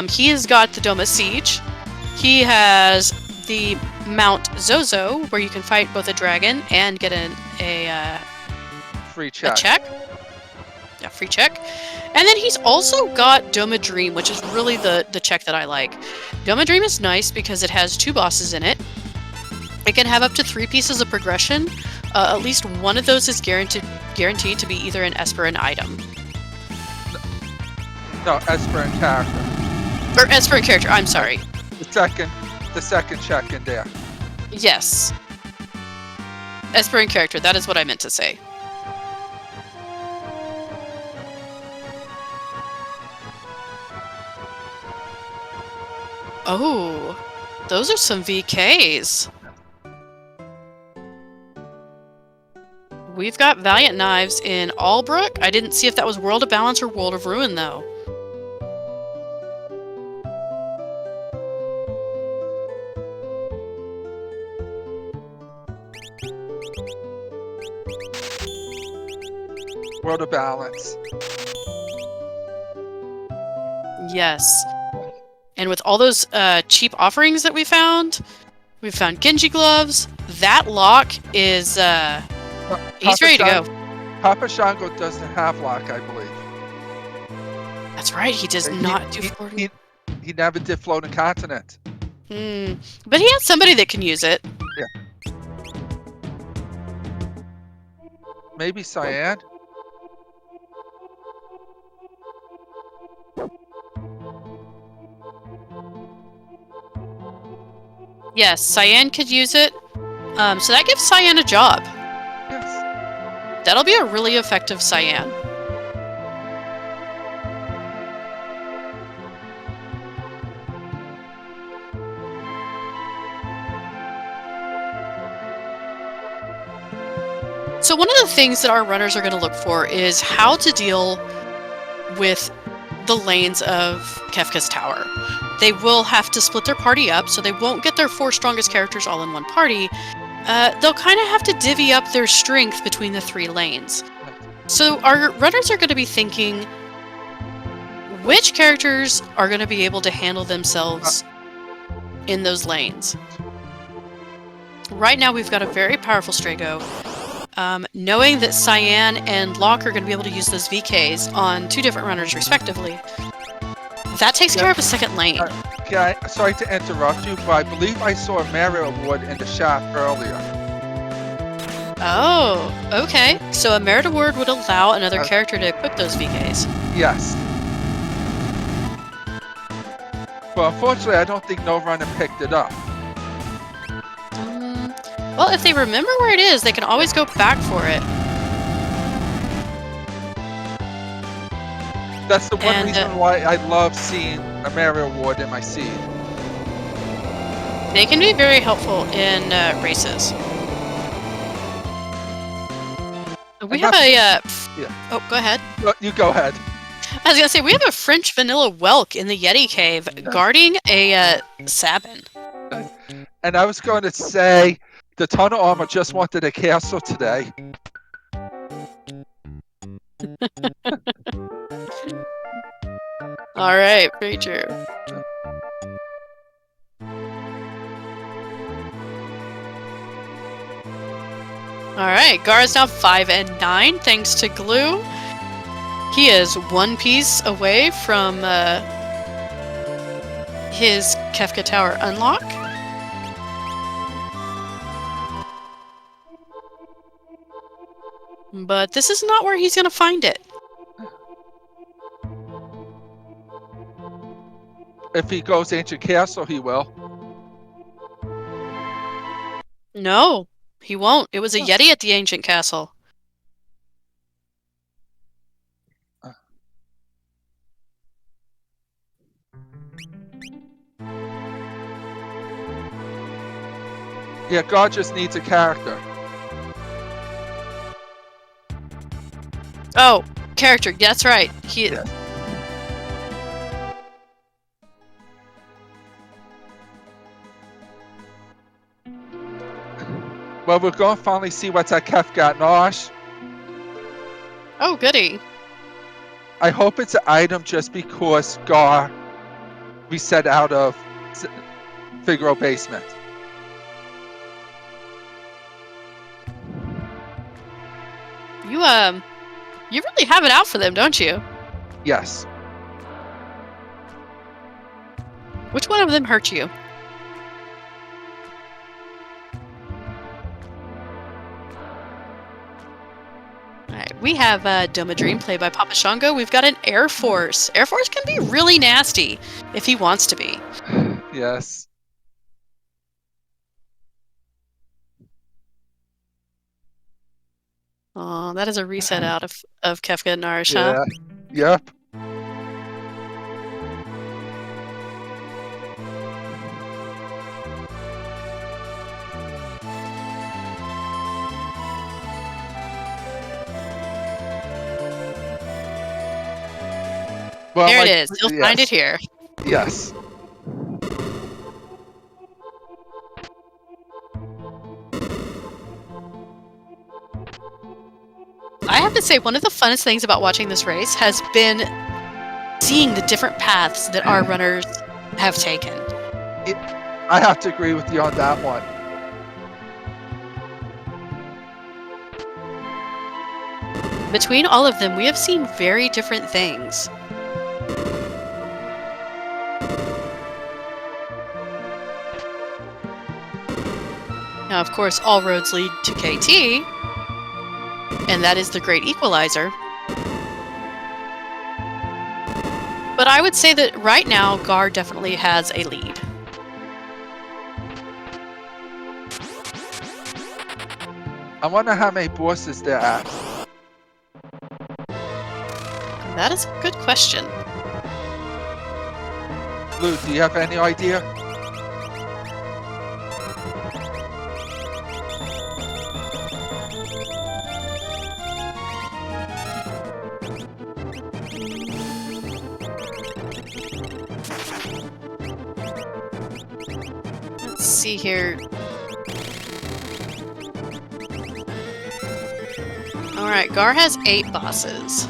He has got the Dome of Siege. He has the Mount Zozo, where you can fight both a dragon and get a Free check. a check. Yeah, free check. And then he's also got Dome of Dream, which is really the check that I like. Dome of Dream is nice because it has 2 bosses in it. It can have up to 3 pieces of progression. At least one of those is guaranteed to be either an Esper or an item. No, Esper and character. Or Esper and character, I'm sorry. The second check in there. Yes. Esper and character, that is what I meant to say. Oh, those are some VKs. We've got Valiant Knives in Albrook. I didn't see if that was World of Balance or World of Ruin, though. World of Balance. Yes. And with all those cheap offerings that we found Genji gloves. That lock is, he's ready to go. Papa Shango doesn't have lock, I believe. That's right, he does not do floating. He never did floating continent. But he has somebody that can use it. Yeah. Maybe Cyan? Yes, Cyan could use it. So that gives Cyan a job. Yes. That'll be a really effective Cyan. So one of the things that our runners are going to look for is how to deal with the lanes of Kefka's Tower. They will have to split their party up, so they won't get their 4 strongest characters all in one party. They'll kind of have to divvy up their strength between the 3 lanes. So our runners are going to be thinking, which characters are going to be able to handle themselves in those lanes? Right now we've got a very powerful Strago. Knowing that Cyan and Locke are going to be able to use those VKs on 2 different runners respectively, that takes care of a second lane. Sorry to interrupt you, but I believe I saw a Mario Award in the shop earlier. Oh, okay. So a merit award would allow another character to equip those VKs. Yes. But unfortunately, I don't think no runner picked it up. Well, if they remember where it is, they can always go back for it. That's the one reason why I love seeing a Mario Award in my seed. They can be very helpful in races. We have a Oh, go ahead. You go ahead. I was gonna say, we have a French vanilla whelk in the Yeti cave guarding a Sabin. And I was going to say, the tunnel armor just wanted a castle today. Alright, very true. Alright, Gar is now 5 and 9 thanks to Glue. He is one piece away from his Kefka Tower unlock. But this is not where he's going to find it. If he goes Ancient Castle, he will. No, he won't. It was a Yeti at the Ancient Castle. Yeah, God just needs a character. Oh, character. That's right. He. Yes. Well, we're going to finally see what's at Kefka Nosh. Oh, goody. I hope it's an item just because Gar reset out of Figaro basement. You really have it out for them, don't you? Yes. Which one of them hurt you? Alright, we have Doma Dream played by Papa Shango. We've got an Air Force. Air Force can be really nasty if he wants to be. Yes. Oh, that is a reset out of Kefka and Narish, huh? Yeah. Yep. Well, there it is. You'll find it here. Yes. I have to say, one of the funnest things about watching this race has been seeing the different paths that our runners have taken. I have to agree with you on that one. Between all of them, we have seen very different things. Now, of course, all roads lead to KT, and that is the great equalizer. But I would say that right now, Gar definitely has a lead. I wonder how many bosses there are. That is a good question. Lou, do you have any idea? Let's see here. Alright, Gar has 8 bosses.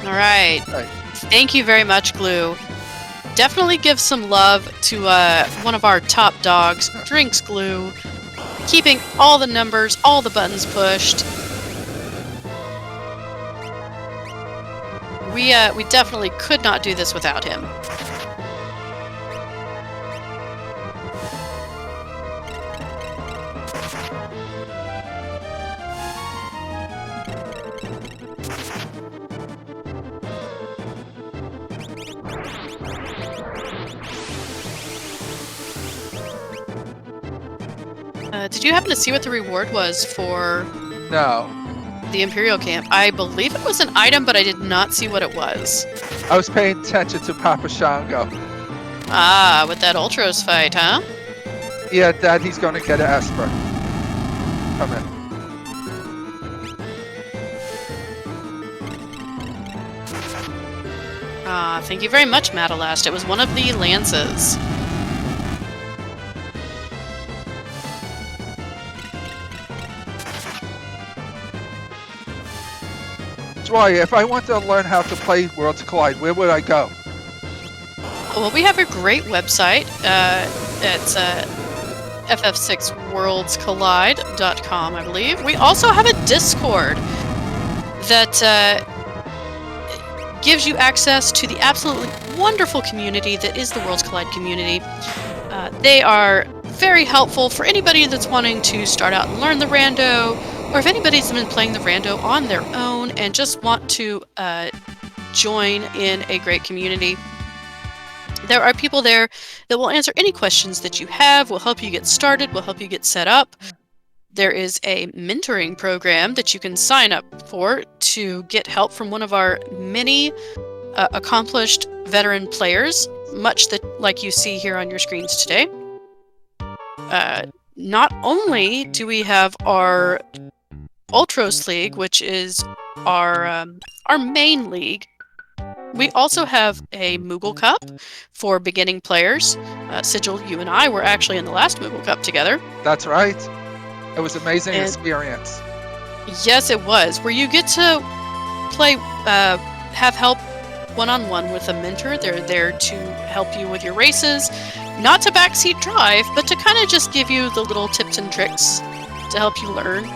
Alright. Thank you very much, Glue. Definitely give some love to one of our top dogs, Drinks Glue, keeping all the numbers, all the buttons pushed. We definitely could not do this without him. Did you happen to see what the reward was for No. the Imperial Camp? I believe it was an item, but I did not see what it was. I was paying attention to Papa Shango. Ah, with that Ultros fight, huh? Yeah, Dad, he's going to get an Esper. Come in. Ah, thank you very much, Madalast. It was one of the lances. Joy, if I want to learn how to play Worlds Collide, where would I go? Well, we have a great website. It's ff6worldscollide.com, I believe. We also have a Discord that gives you access to the absolutely wonderful community that is the Worlds Collide community. They are very helpful for anybody that's wanting to start out and learn the rando, or if anybody's been playing the rando on their own and just want to join in a great community. There are people there that will answer any questions that you have, will help you get started, will help you get set up. There is a mentoring program that you can sign up for to get help from one of our many accomplished veteran players, much like you see here on your screens today. Not only do we have our Ultros League, which is our main league, we also have a Moogle Cup for beginning players. Sigil, you and I were actually in the last Moogle Cup together. That's right. It was an amazing And- experience. Yes, it was, where you get to play, have help one-on-one with a mentor. They're there to help you with your races, not to backseat drive, but to kind of just give you the little tips and tricks to help you learn.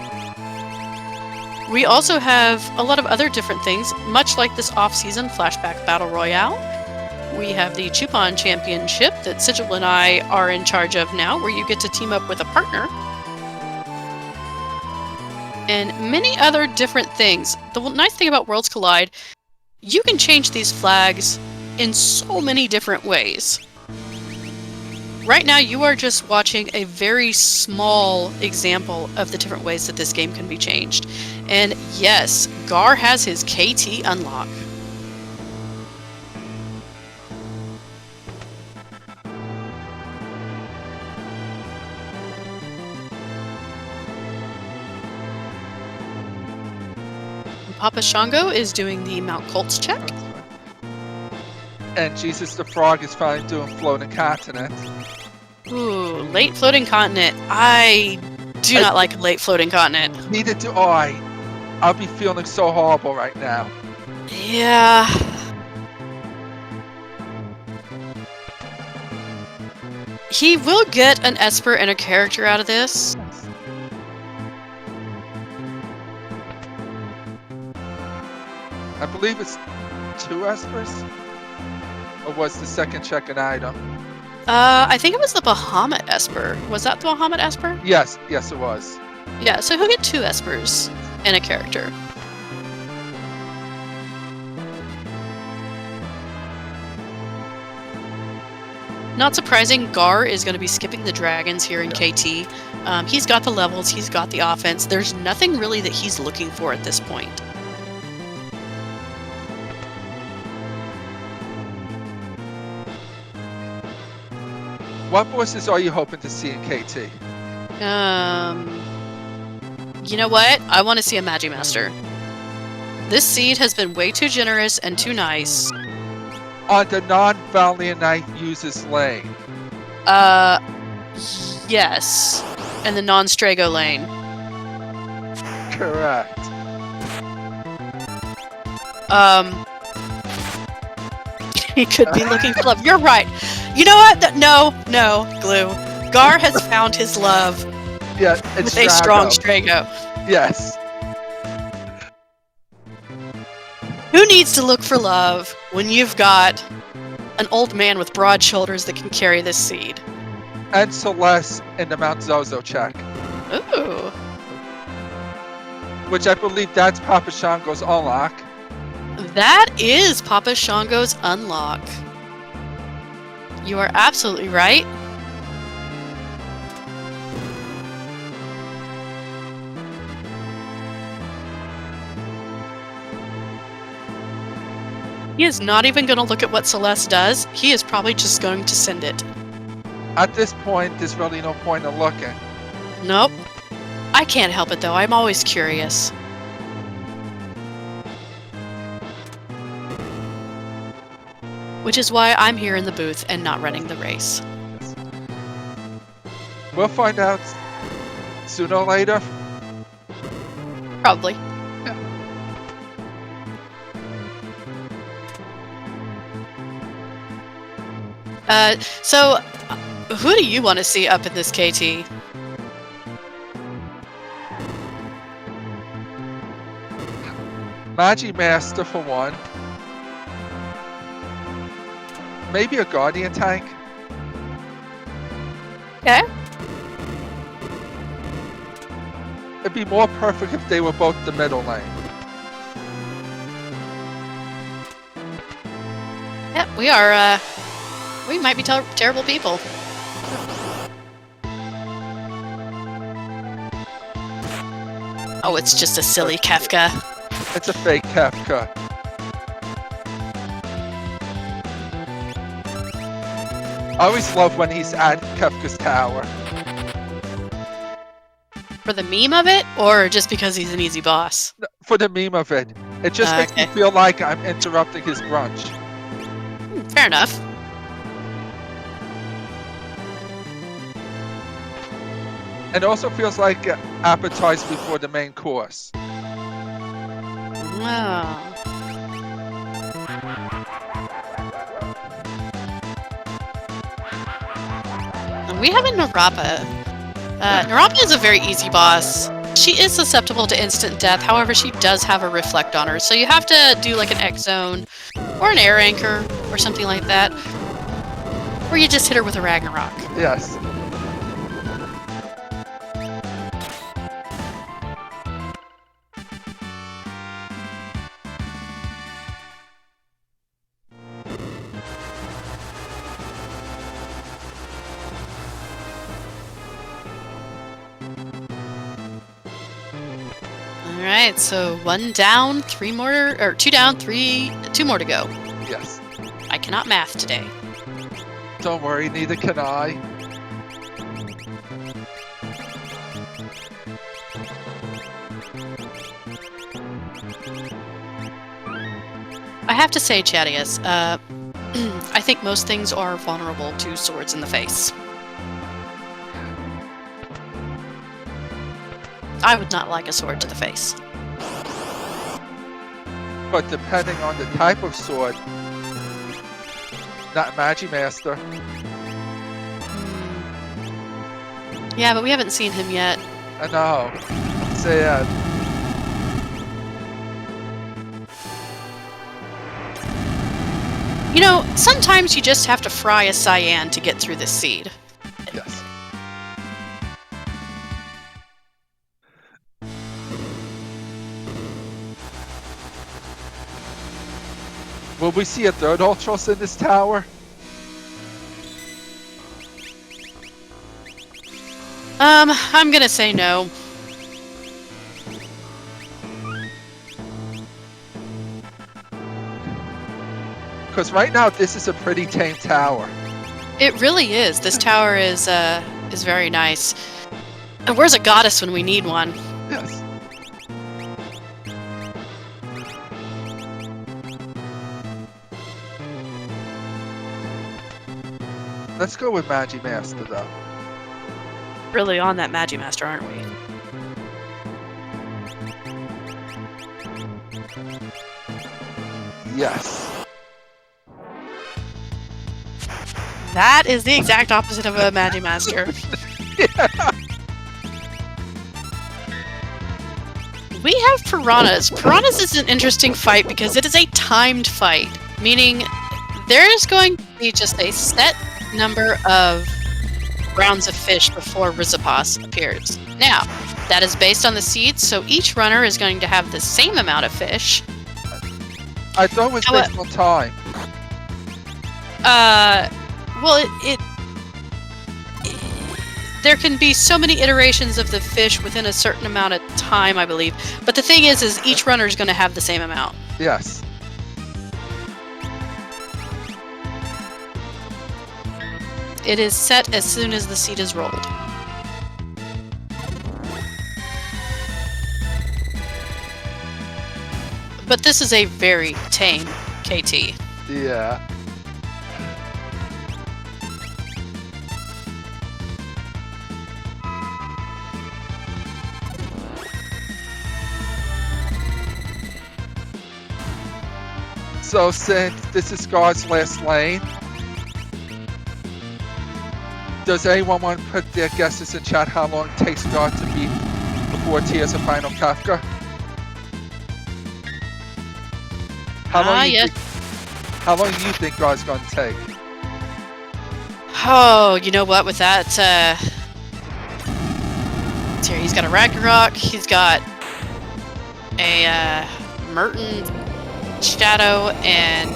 We also have a lot of other different things, much like this off-season Flashback Battle Royale. We have the Chupon Championship that Sigil and I are in charge of now, where you get to team up with a partner. And many other different things. The nice thing about Worlds Collide, you can change these flags in so many different ways. Right now, you are just watching a very small example of the different ways that this game can be changed. And yes, Gar has his KT unlock. Papa Shango is doing the Mount Colts check. And Jesus the Frog is finally doing Floating Continent. Ooh, late floating continent. I do not like a late floating continent. Neither do I. I'll be feeling so horrible right now. Yeah. He will get an Esper and a character out of this. I believe it's 2 Espers? Or was the second check an item? I think it was the Bahamut Esper. Was that the Bahamut Esper? Yes, yes it was. Yeah, so he'll get 2 Espers and a character. Not surprising, Gar is going to be skipping the dragons here in KT. He's got the levels, he's got the offense. There's nothing really that he's looking for at this point. What bosses are you hoping to see in KT? You know what? I want to see a Magimaster. This seed has been way too generous and too nice. On the non-Valiant Knight uses lane. Yes. And the non-Strago lane. Correct. He could be looking for love. You're right. You know what? No, Glue. Gar has found his love Yeah, it's with a strong Strago. Strago. Yes. Who needs to look for love when you've got an old man with broad shoulders that can carry this seed? And Celeste in the Mount Zozo check. Ooh. Which I believe that's Papa Shango's unlock. That is Papa Shango's unlock. You are absolutely right. He is not even going to look at what Celeste does. He is probably just going to send it. At this point, there's really no point in looking. Nope. I can't help it, though. I'm always curious. Which is why I'm here in the booth and not running the race. We'll find out sooner or later. Probably. So, who do you want to see up in this KT? Magi Master for one. Maybe a Guardian tank. Okay. It'd be more perfect if they were both the middle lane. Yep, we are, we might be terrible people. Oh, it's just a silly Kefka. It's a fake Kefka. I always love when he's at Kefka's tower. For the meme of it, or just because he's an easy boss? For the meme of it. It just makes me feel like I'm interrupting his brunch. Fair enough. And it also feels like appetizer before the main course. Wow. And we have a Narapa. Narapa is a very easy boss. She is susceptible to instant death, however she does have a reflect on her, so you have to do like an X zone or an air anchor or something like that. Or you just hit her with a Ragnarok. Yes. Alright, so 1 down, 3 more, or 2 down, 2 more to go. Yes. I cannot math today. Don't worry, neither can I. I have to say, Chadius, I think most things are vulnerable to swords in the face. I would not like a sword to the face. But depending on the type of sword, not Magi Master. Yeah, but we haven't seen him yet. I know. Sad. You know, sometimes you just have to fry a cyan to get through this seed. Yes. Will we see a third Ultros in this tower? I'm gonna say no. Because right now this is a pretty tame tower. It really is. This tower is very nice. And where's a goddess when we need one? Yes. Let's go with Magi Master though. Really on that Magi Master, aren't we? Yes. That is the exact opposite of a Magi Master. Yeah. We have Piranhas. Piranhas is an interesting fight because it is a timed fight, meaning there is going to be just a set number of rounds of fish before Rizapos appears. Now, that is based on the seeds, so each runner is going to have the same amount of fish. I thought it was based on time. Well, there can be so many iterations of the fish within a certain amount of time, I believe. But the thing is each runner is going to have the same amount. Yes. It is set as soon as the seed is rolled. But this is a very tame KT. Yeah. So since this is Scar's last lane, does anyone want to put their guesses in chat how long it takes Scar to beat before Tears of Final Kafka? Yes. How long do you think Scar's going to take? Oh, you know what? With that, let's hear, he's got a Ragnarok. He's got a Merton Shadow and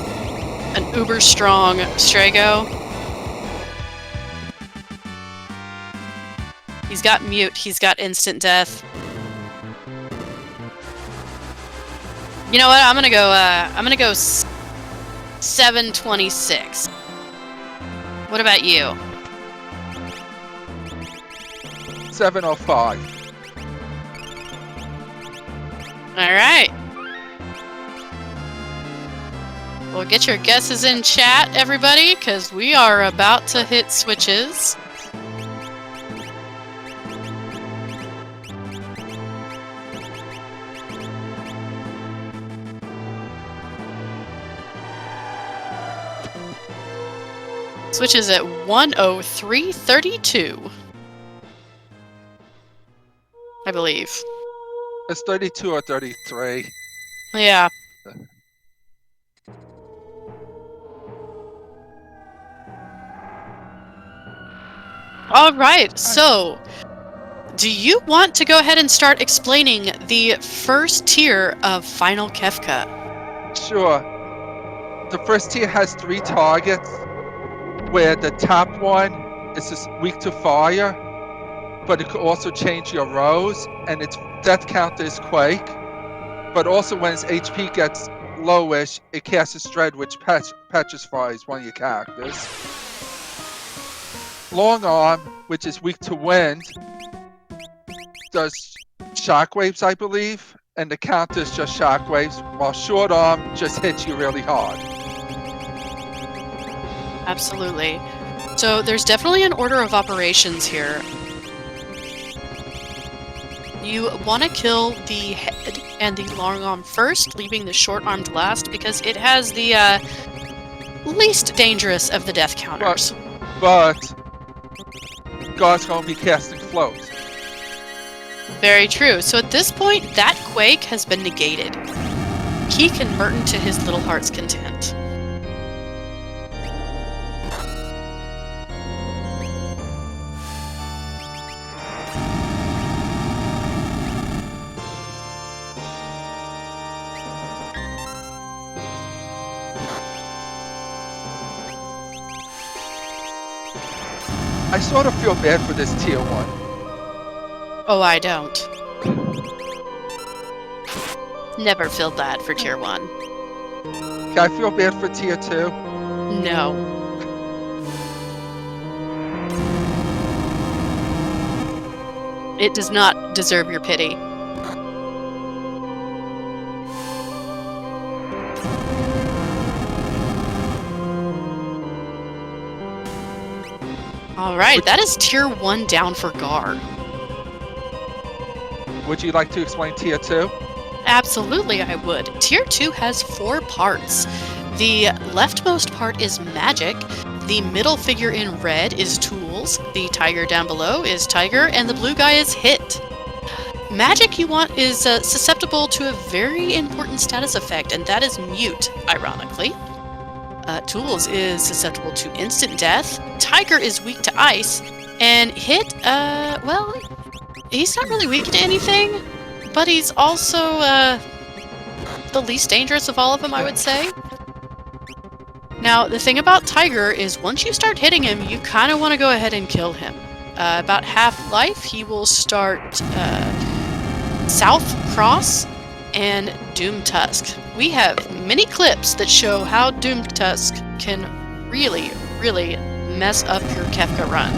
an uber strong Strago. He's got mute. He's got instant death. You know what? I'm gonna go 726. What about you? 7:05. All right. Well, get your guesses in chat, everybody, because we are about to hit switches. Switches at 1:03:32. I believe. It's 32 or 33. Yeah. All right, so do you want to go ahead and start explaining the first tier of Final Kefka? Sure. The first tier has 3 targets, where the top one is just weak to fire, but it could also change your rows, and its death counter is Quake. But also when its HP gets lowish, it casts a Dread, which petrifies one of your characters. Long Arm, which is weak to wind, does shockwaves, I believe, and the counter is just shockwaves, while Short Arm just hits you really hard. Absolutely. So there's definitely an order of operations here. You want to kill the head and the long arm first, leaving the short armed last, because it has the least dangerous of the death counters. But God's going to be casting Float. Very true. So at this point, that Quake has been negated. He can Merton to his little heart's content. I sort of feel bad for this tier 1. Oh, I don't. Never feel bad for tier 1. Can I feel bad for tier 2? No. It does not deserve your pity. Alright, that is tier 1 down for Gar. Would you like to explain tier 2? Absolutely, I would. Tier 2 has 4 parts. The leftmost part is magic, the middle figure in red is tools, the tiger down below is tiger, and the blue guy is hit. Magic you want is susceptible to a very important status effect, and that is mute, ironically. Tools is susceptible to instant death, tiger is weak to ice, and hit, well, he's not really weak to anything, but he's also the least dangerous of all of them, I would say. Now, the thing about Tiger is once you start hitting him, you kind of want to go ahead and kill him. About half life, he will start South Cross and Doom Tusk. We have many clips that show how Doom Tusk can really, really mess up your Kefka run.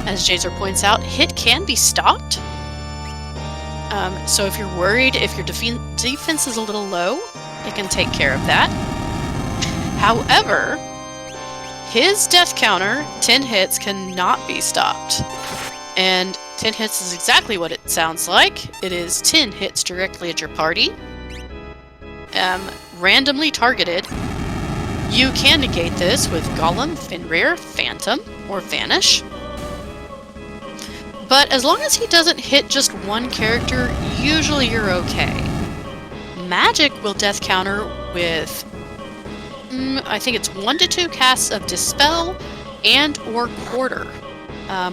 As Jazer points out, hit can be stopped. So if you're worried if your defense is a little low, it can take care of that. However, his death counter, 10 hits, cannot be stopped. And 10 hits is exactly what it sounds like. It is 10 hits directly at your party. Randomly targeted. You can negate this with Golem, Fenrir, Phantom, or Vanish. But as long as he doesn't hit just one character, usually you're okay. Magic will death counter with, I think it's 1 to 2 casts of Dispel and or Quarter,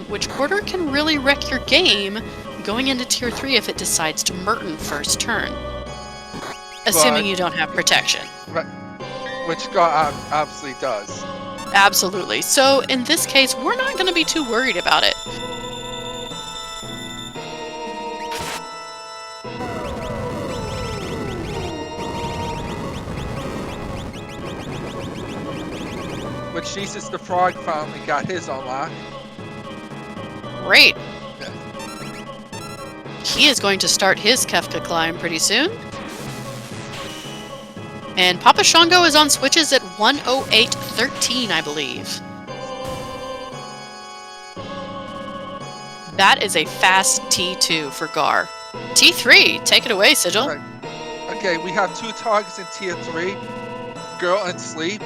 which Quarter can really wreck your game going into Tier 3 if it decides to Merton first turn. Assuming you don't have protection. Right. Which God absolutely does. Absolutely. So in this case, we're not going to be too worried about it. Which Jesus the Frog finally got his unlock. Great. Yeah. He is going to start his Kefka climb pretty soon. And Papa Shango is on switches at 108.13, I believe. That is a fast T2 for Gar. T3, take it away, Sigil. Right. Okay, we have 2 targets in Tier 3. Girl and Sleep.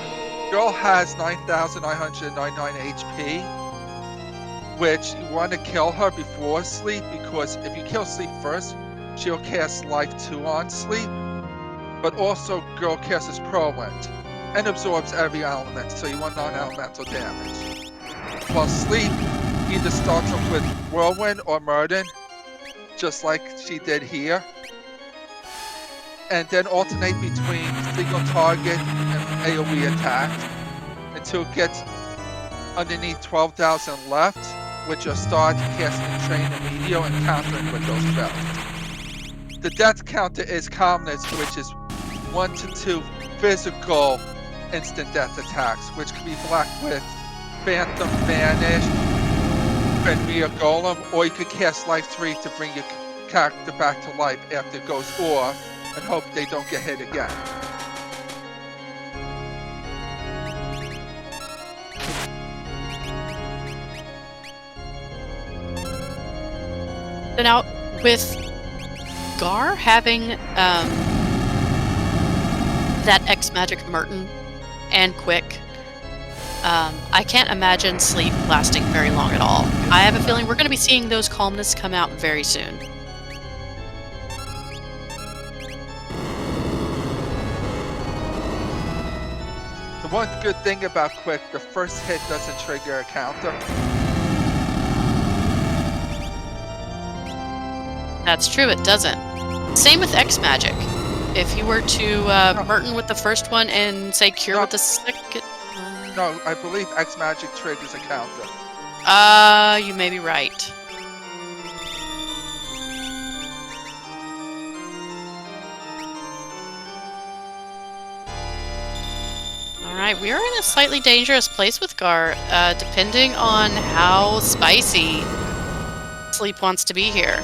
Girl has 9,999 HP, which you want to kill her before Sleep, because if you kill Sleep first, she'll cast Life 2 on Sleep. But also, Girl casts Whirlwind and absorbs every element, so you want non-elemental damage. While Sleep either starts off with Whirlwind or Merton, just like she did here, and then alternate between single target and AoE attack until it gets underneath 12,000 left, which will start casting Train and Meteor and countering with those spells. The death counter is Calmness, which is 1 to 2 physical instant death attacks, which can be blocked with Phantom, Vanish, Fenrir, Golem, or you could cast Life 3 to bring your character back to life after it goes off and hope they don't get hit again. So now, with Gar having that X-Magic Merton and Quick, I can't imagine Sleep lasting very long at all. I have a feeling we're going to be seeing those Calmness come out very soon. The one good thing about Quick, the first hit doesn't trigger a counter. That's true, it doesn't. Same with X-Magic. If you were to Merton with the first one and say Cure with the second... No, I believe X-Magic triggers a counter. You may be right. Alright, we are in a slightly dangerous place with Gar, depending on how spicy Sleep wants to be here.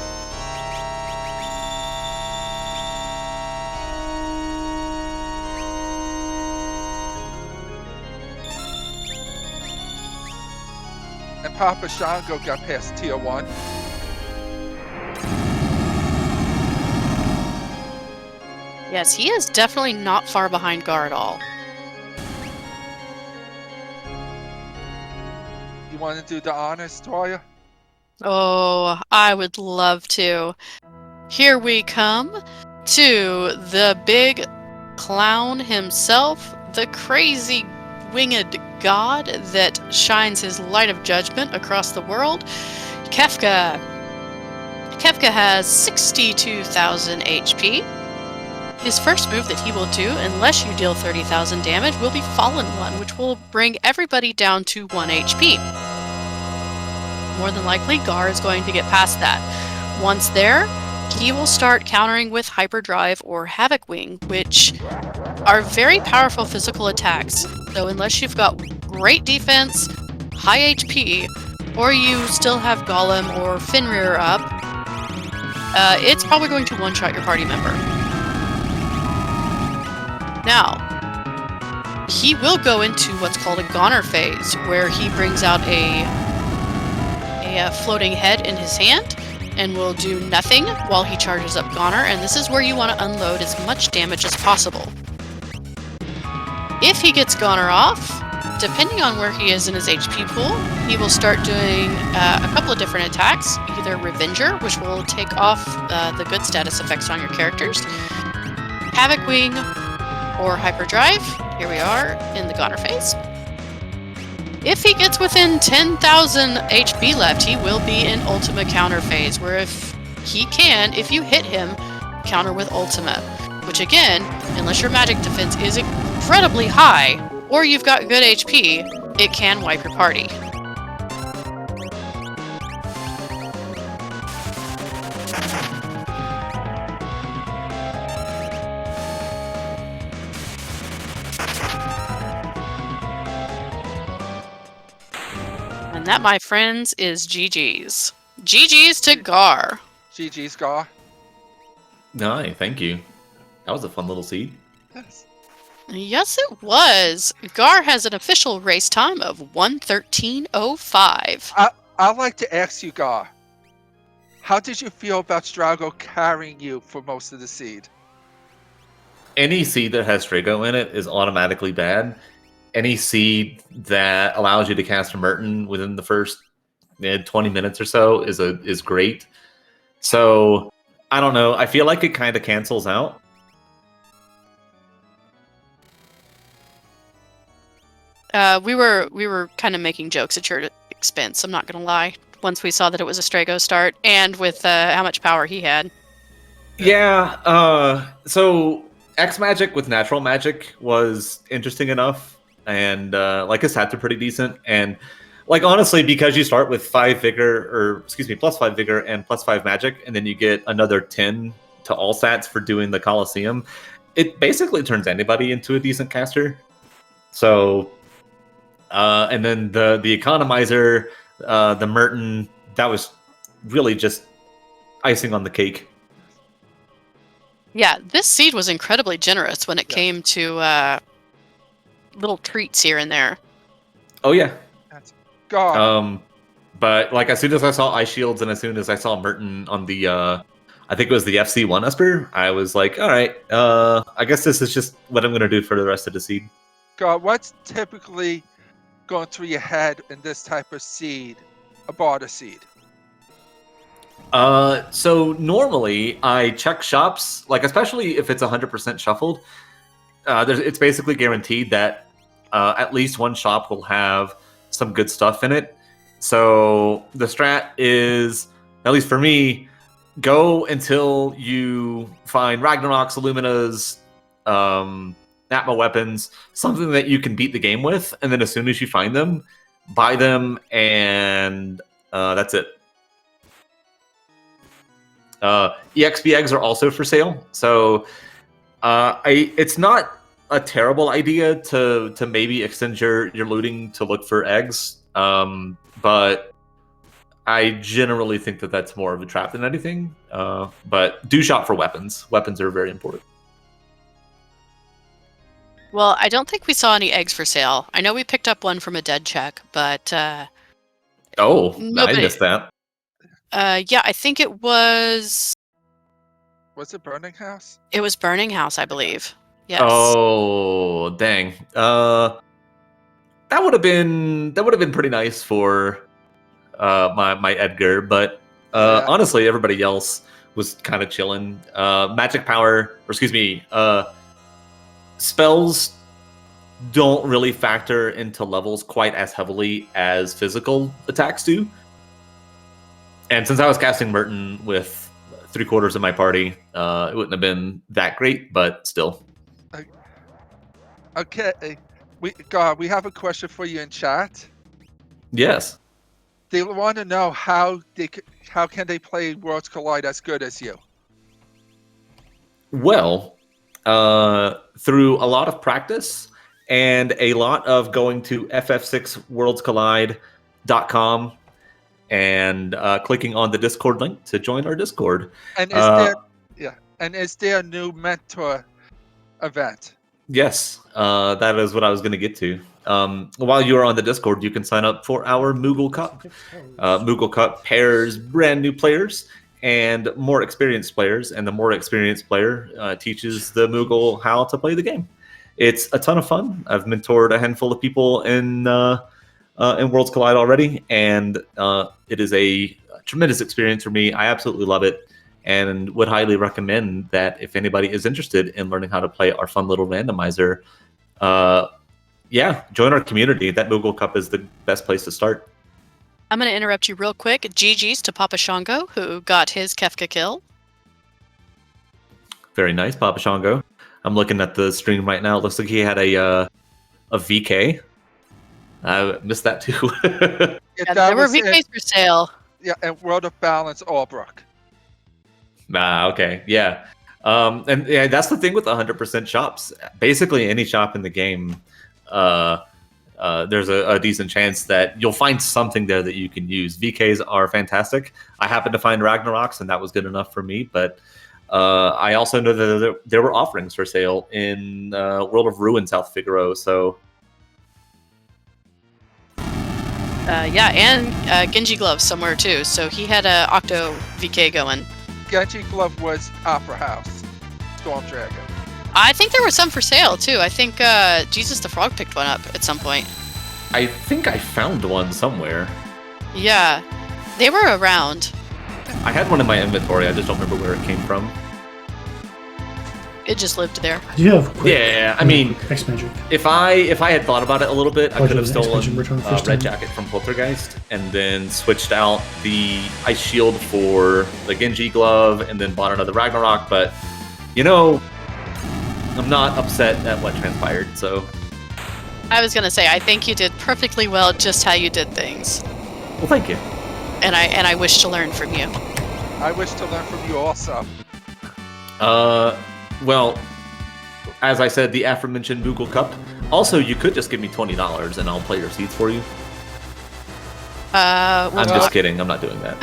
And Papa Shango got past Tier 1. Yes, he is definitely not far behind Gar at all. You want to do the honors, Toya? Oh, I would love to. Here we come to the big clown himself, the crazy winged god that shines his light of judgment across the world, Kefka. Kefka has 62,000 HP. His first move that he will do, unless you deal 30,000 damage, will be Fallen One, which will bring everybody down to 1 HP. More than likely, Gar is going to get past that. Once there, he will start countering with Hyperdrive or Havoc Wing, which are very powerful physical attacks. So unless you've got great defense, high HP, or you still have Golem or Fenrir up, it's probably going to one-shot your party member. Now, he will go into what's called a goner phase, where he brings out a floating head in his hand and will do nothing while he charges up goner, and this is where you want to unload as much damage as possible. If he gets goner off, depending on where he is in his HP pool, he will start doing a couple of different attacks, either Revenger, which will take off the good status effects on your characters, Havoc Wing, or Hyperdrive. Here we are in the goner phase. If he gets within 10,000 HP left, he will be in Ultima counter phase, where if you hit him, counter with Ultima. Which again, unless your magic defense is incredibly high, or you've got good HP, it can wipe your party. And that, my friends, is GG's. GG's to Gar. GG's, Gar. No, thank you. That was a fun little seed. Yes. Yes, it was. Gar has an official race time of 1:13:05. I'd like to ask you, Gar, how did you feel about Strago carrying you for most of the seed? Any seed that has Strago in it is automatically bad. Any seed that allows you to cast a Merton within the first 20 minutes or so is great. So, I don't know. I feel like it kind of cancels out. We were kind of making jokes at your expense, I'm not going to lie, once we saw that it was a Strago start, and with how much power he had. Yeah, so X Magic with Natural Magic was interesting enough. And like his stats are pretty decent, and like honestly, because you start with plus 5 vigor and plus 5 magic, and then you get another 10 to all stats for doing the Colosseum, it basically turns anybody into a decent caster. So, and then the economizer, the Merton, that was really just icing on the cake. Yeah, this seed was incredibly generous when it came to little treats here and there. Oh yeah. Gar. But like as soon as I saw Ice Shields and as soon as I saw Merton on the I think it was the FC1 Esper, I was like, all right, I guess this is just what I'm gonna do for the rest of the seed. Gar, what's typically going through your head in this type of seed, a barter seed? So normally I check shops, like especially if it's 100% shuffled. It's basically guaranteed that at least one shop will have some good stuff in it. So the strat is, at least for me, go until you find Ragnaroks, Illuminas, Atma weapons, something that you can beat the game with, and then as soon as you find them, buy them, and that's it. EXP eggs are also for sale, so it's not a terrible idea to maybe extend your looting to look for eggs, but I generally think that that's more of a trap than anything. But do shop for weapons. Weapons are very important. Well, I don't think we saw any eggs for sale. I know we picked up one from a dead check, but I nobody... missed that. Yeah, I think it was... Was it Burning House? It was Burning House, I believe. Yes. Oh, dang. That would have been pretty nice for my Edgar, but Yeah. honestly, everybody else was kind of chilling. Magic power, or excuse me, spells don't really factor into levels quite as heavily as physical attacks do. And since I was casting Merton with 3/4 of my party, it wouldn't have been that great, but still. Okay, we have a question for you in chat. Yes. They want to know how can they play Worlds Collide as good as you? Well, through a lot of practice and a lot of going to ff6worldscollide.com and clicking on the Discord link to join our Discord. And is there a new mentor event? Yes, that is what I was going to get to. While you are on the Discord, you can sign up for our Moogle Cup. Moogle Cup pairs brand new players and more experienced players, and the more experienced player teaches the Moogle how to play the game. It's a ton of fun. I've mentored a handful of people in Worlds Collide already, and it is a tremendous experience for me. I absolutely love it, and would highly recommend that if anybody is interested in learning how to play our fun little randomizer, join our community. That Moogle Cup is the best place to start. I'm going to interrupt you real quick. GG's to Papa Shango, who got his Kefka kill. Very nice, Papa Shango. I'm looking at the stream right now. It looks like he had a VK. I missed that too. There were VKs for sale. Yeah, and World of Balance Albrook. Okay, yeah. And yeah, that's the thing with 100% shops. Basically, any shop in the game, there's a decent chance that you'll find something there that you can use. VKs are fantastic. I happened to find Ragnaroks, and that was good enough for me. But I also know that there were offerings for sale in World of Ruin South Figaro. So and Genji Gloves somewhere too. So he had a Octo VK going. Genji Glove was Opera House. Storm Dragon. I think there were some for sale too. I think Jesus the Frog picked one up at some point. I think I found one somewhere. Yeah, they were around. I had one in my inventory. I just don't remember where it came from. It just lived there. Do you have quick, Yeah, I mean, X Magic? if I had thought about it a little bit, I could have stolen Red Red Jacket from Poltergeist and then switched out the Ice Shield for the Genji Glove and then bought another Ragnarok. But, I'm not upset at what transpired, so... I was going to say, I think you did perfectly well just how you did things. Well, thank you. And I wish to learn from you. I wish to learn from you also. Well, as I said, the aforementioned Moogle Cup. Also, you could just give me $20 and I'll play your seats for you. I'm just kidding. I'm not doing that.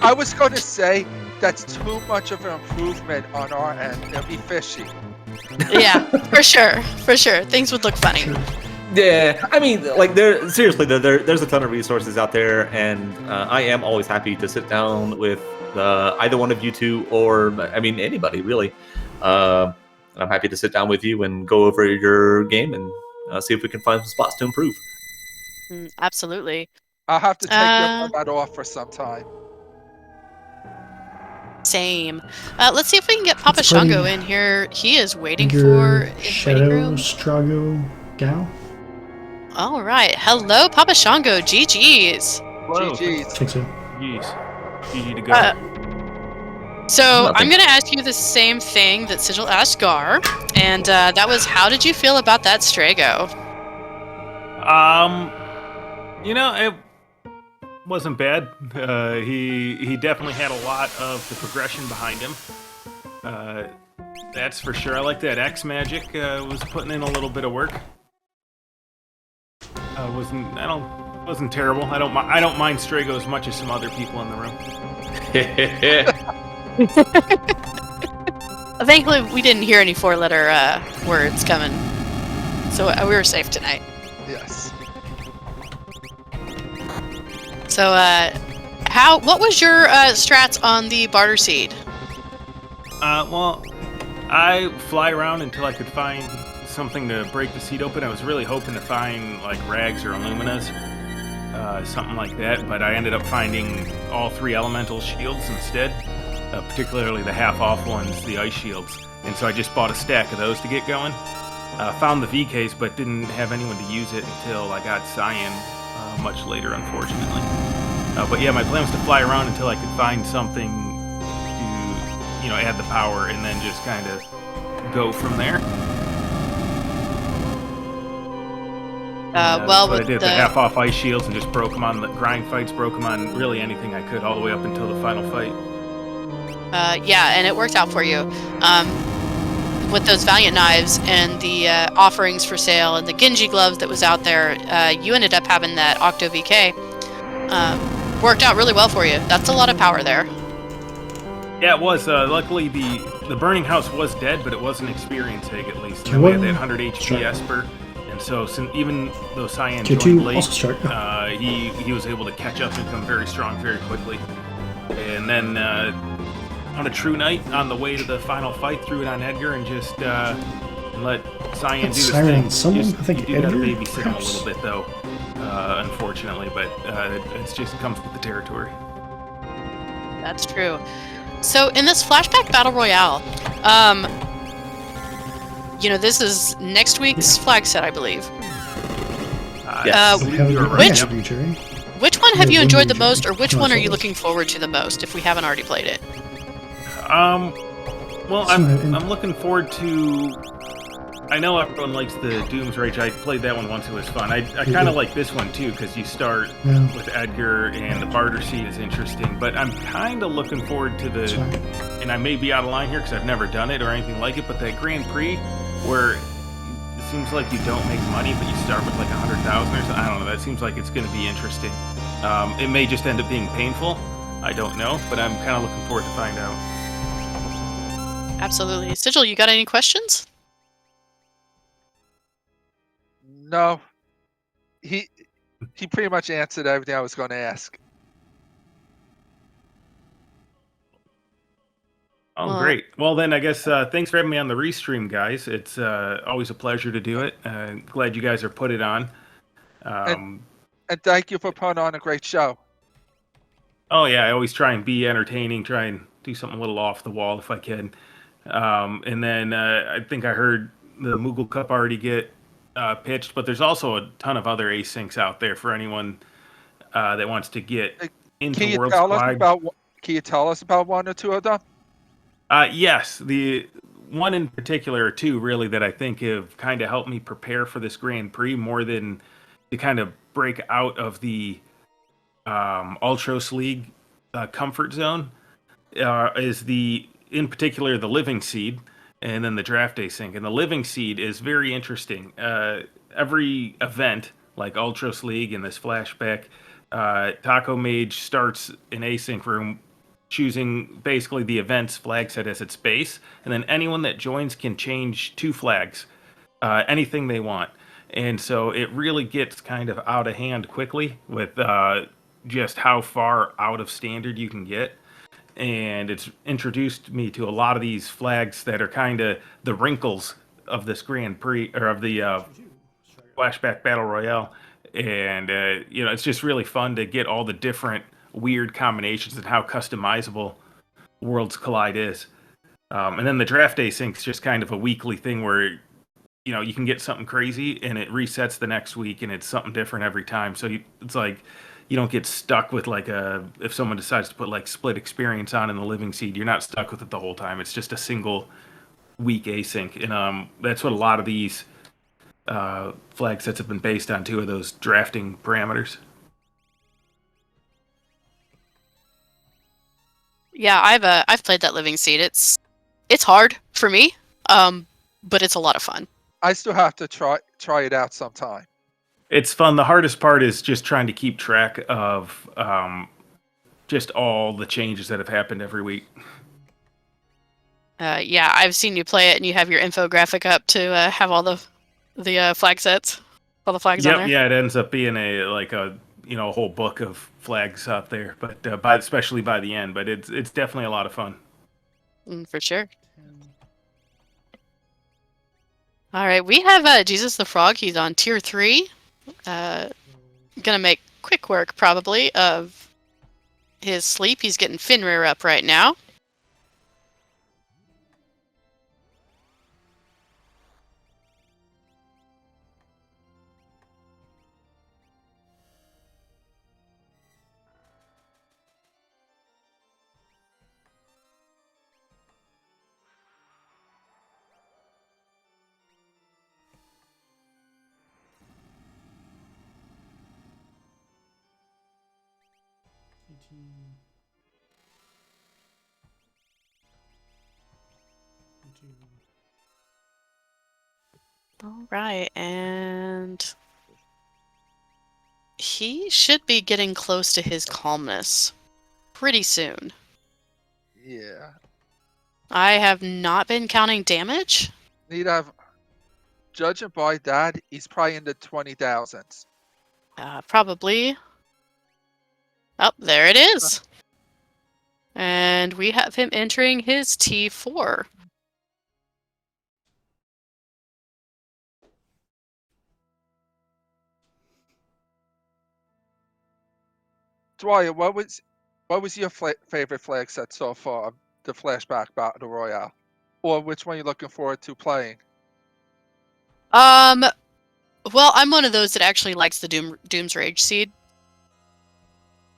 I was going to say that's too much of an improvement on our end. It'll be fishy. Yeah, for sure. For sure. Things would look funny. Yeah, I mean, like, there's a ton of resources out there, and I am always happy to sit down with either one of you two, or, I mean, anybody, really. I'm happy to sit down with you and go over your game and see if we can find some spots to improve. Absolutely. I'll have to take that off for some time. Same. Let's see if we can get Papa Shango in here. He is waiting for his waiting room. Strago Gal? All right. Hello, Papa Shango. GG's. Hello. GG's. Think so. Jeez. GG to go. So I'm going to ask you the same thing that Sigil asked Gar, and that was, how did you feel about that Strago? It wasn't bad. He definitely had a lot of the progression behind him. That's for sure. I like that X Magic was putting in a little bit of work. Wasn't terrible. I don't mind Strago as much as some other people in the room. Thankfully, we didn't hear any four-letter words coming, so we were safe tonight. Yes. So, what was your strats on the barter seed? Well, I fly around until I could find something to break the seed open. I was really hoping to find like rags or illuminas, something like that, but I ended up finding all three elemental shields instead, particularly the half-off ones, the ice shields. And so I just bought a stack of those to get going. Found the VKs, but didn't have anyone to use it until I got Cyan much later, unfortunately. But yeah, my plan was to fly around until I could find something to, add the power, and then just kind of go from there. Well, I did the half-off ice shields and just broke them on the grind fights, broke them on really anything I could, all the way up until the final fight. Yeah, and it worked out for you. with those Valiant knives and the offerings for sale and the Genji gloves that was out there, you ended up having that Octo VK. Worked out really well for you. That's a lot of power there. Yeah, it was. Luckily, the burning house was dead, but it wasn't experiencing at least. Can We had one that 100 HP strike? Esper, and so even though Cyan Can joined two late, also strike? he was able to catch up and become very strong very quickly. And then on a true night, on the way to the final fight, threw it on Edgar and just let Cyan do That's his Siren thing. someone? You I think do gotta Edgar, babysit him a perhaps? little bit though, unfortunately, but it just comes with the territory. That's true. So in this flashback battle royale, this is next week's flag set, I believe. Yes. We have a good Which- review, Jerry. Which one have Yeah, you enjoyed the Randomizer. most, or which No, one are it's you all looking forward to the most if we haven't already played it? Well, I'm looking forward to. I know everyone likes the Doom's Rage. I played that one once; it was fun. I kind of like this one too because you start Yeah. with Edgar and the barter scene is interesting. But I'm kind of looking forward to It's the, fine. and I may be out of line here because I've never done it or anything like it. But that Grand Prix where it seems like you don't make money, but you start with like 100,000 or something. I don't know. That seems like it's going to be interesting. It may just end up being painful. I don't know, but I'm kind of looking forward to find out. Absolutely. Sigil, you got any questions? No, he pretty much answered everything I was going to ask. Oh, Well- great. Well, then I guess thanks for having me on the restream, guys. It's always a pleasure to do it. Glad you guys are put it on. And thank you for putting on a great show. Oh, yeah, I always try and be entertaining, try and do something a little off the wall if I can. And then I think I heard the Moogle Cup already get pitched, but there's also a ton of other asyncs out there for anyone that wants to get into Can you Worlds tell us Collide. about? Can you tell us about one or two of them? Yes, the one in particular, or two really, that I think have kind of helped me prepare for this Grand Prix more than to kind of break out of the Ultros League comfort zone is in particular, the Living Seed and then the Draft Async. And the Living Seed is very interesting. Every event, like Ultros League and this flashback, Taco Mage starts an async room choosing basically the event's flag set as its base, and then anyone that joins can change two flags, anything they want. And so it really gets kind of out of hand quickly with just how far out of standard you can get. And it's introduced me to a lot of these flags that are kind of the wrinkles of this Grand Prix, or of the flashback battle royale. And it's just really fun to get all the different weird combinations and how customizable Worlds Collide is. And then the draft async is just kind of a weekly thing where you can get something crazy and it resets the next week and it's something different every time. So it's like you don't get stuck with if someone decides to put like split experience on in the Living Seed, you're not stuck with it the whole time. It's just a single week async, and that's what a lot of these flag sets have been based on too, of those drafting parameters. Yeah, I've played that Living Seed. It's hard for me, but it's a lot of fun. I still have to try it out sometime. It's fun. The hardest part is just trying to keep track of just all the changes that have happened every week. Yeah, I've seen you play it, and you have your infographic up to have all the flag sets, all the flags on there. Yeah, it ends up being a whole book of flags out there, but especially by the end. But it's definitely a lot of fun. For sure. All right, we have Jesus the Frog. He's on tier 3. Gonna make quick work probably of his sleep. He's getting Finrear up right now. All right, and he should be getting close to his calmness pretty soon. Yeah. I have not been counting damage. Need have, judging by that, he's probably in the 20,000s. Probably. Oh, there it is. And we have him entering his T4. Dwyer, what was your favorite flag set so far? The flashback battle royale, or which one are you looking forward to playing? Well, I'm one of those that actually likes the Doom's Rage seed.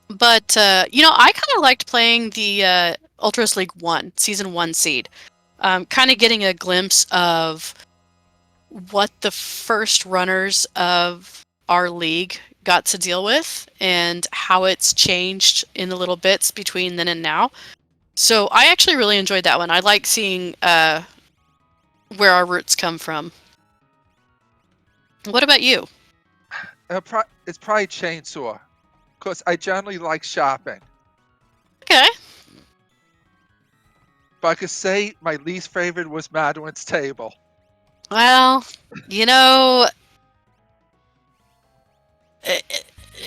But, I kind of liked playing the Ultras League 1, Season 1 seed. Kind of getting a glimpse of what the first runners of our league got to deal with and how it's changed in the little bits between then and now. So I actually really enjoyed that one. I like seeing where our roots come from. What about you? It's probably Chainsaw, because I generally like shopping. Okay. But I could say my least favorite was Madeline's Table. Well,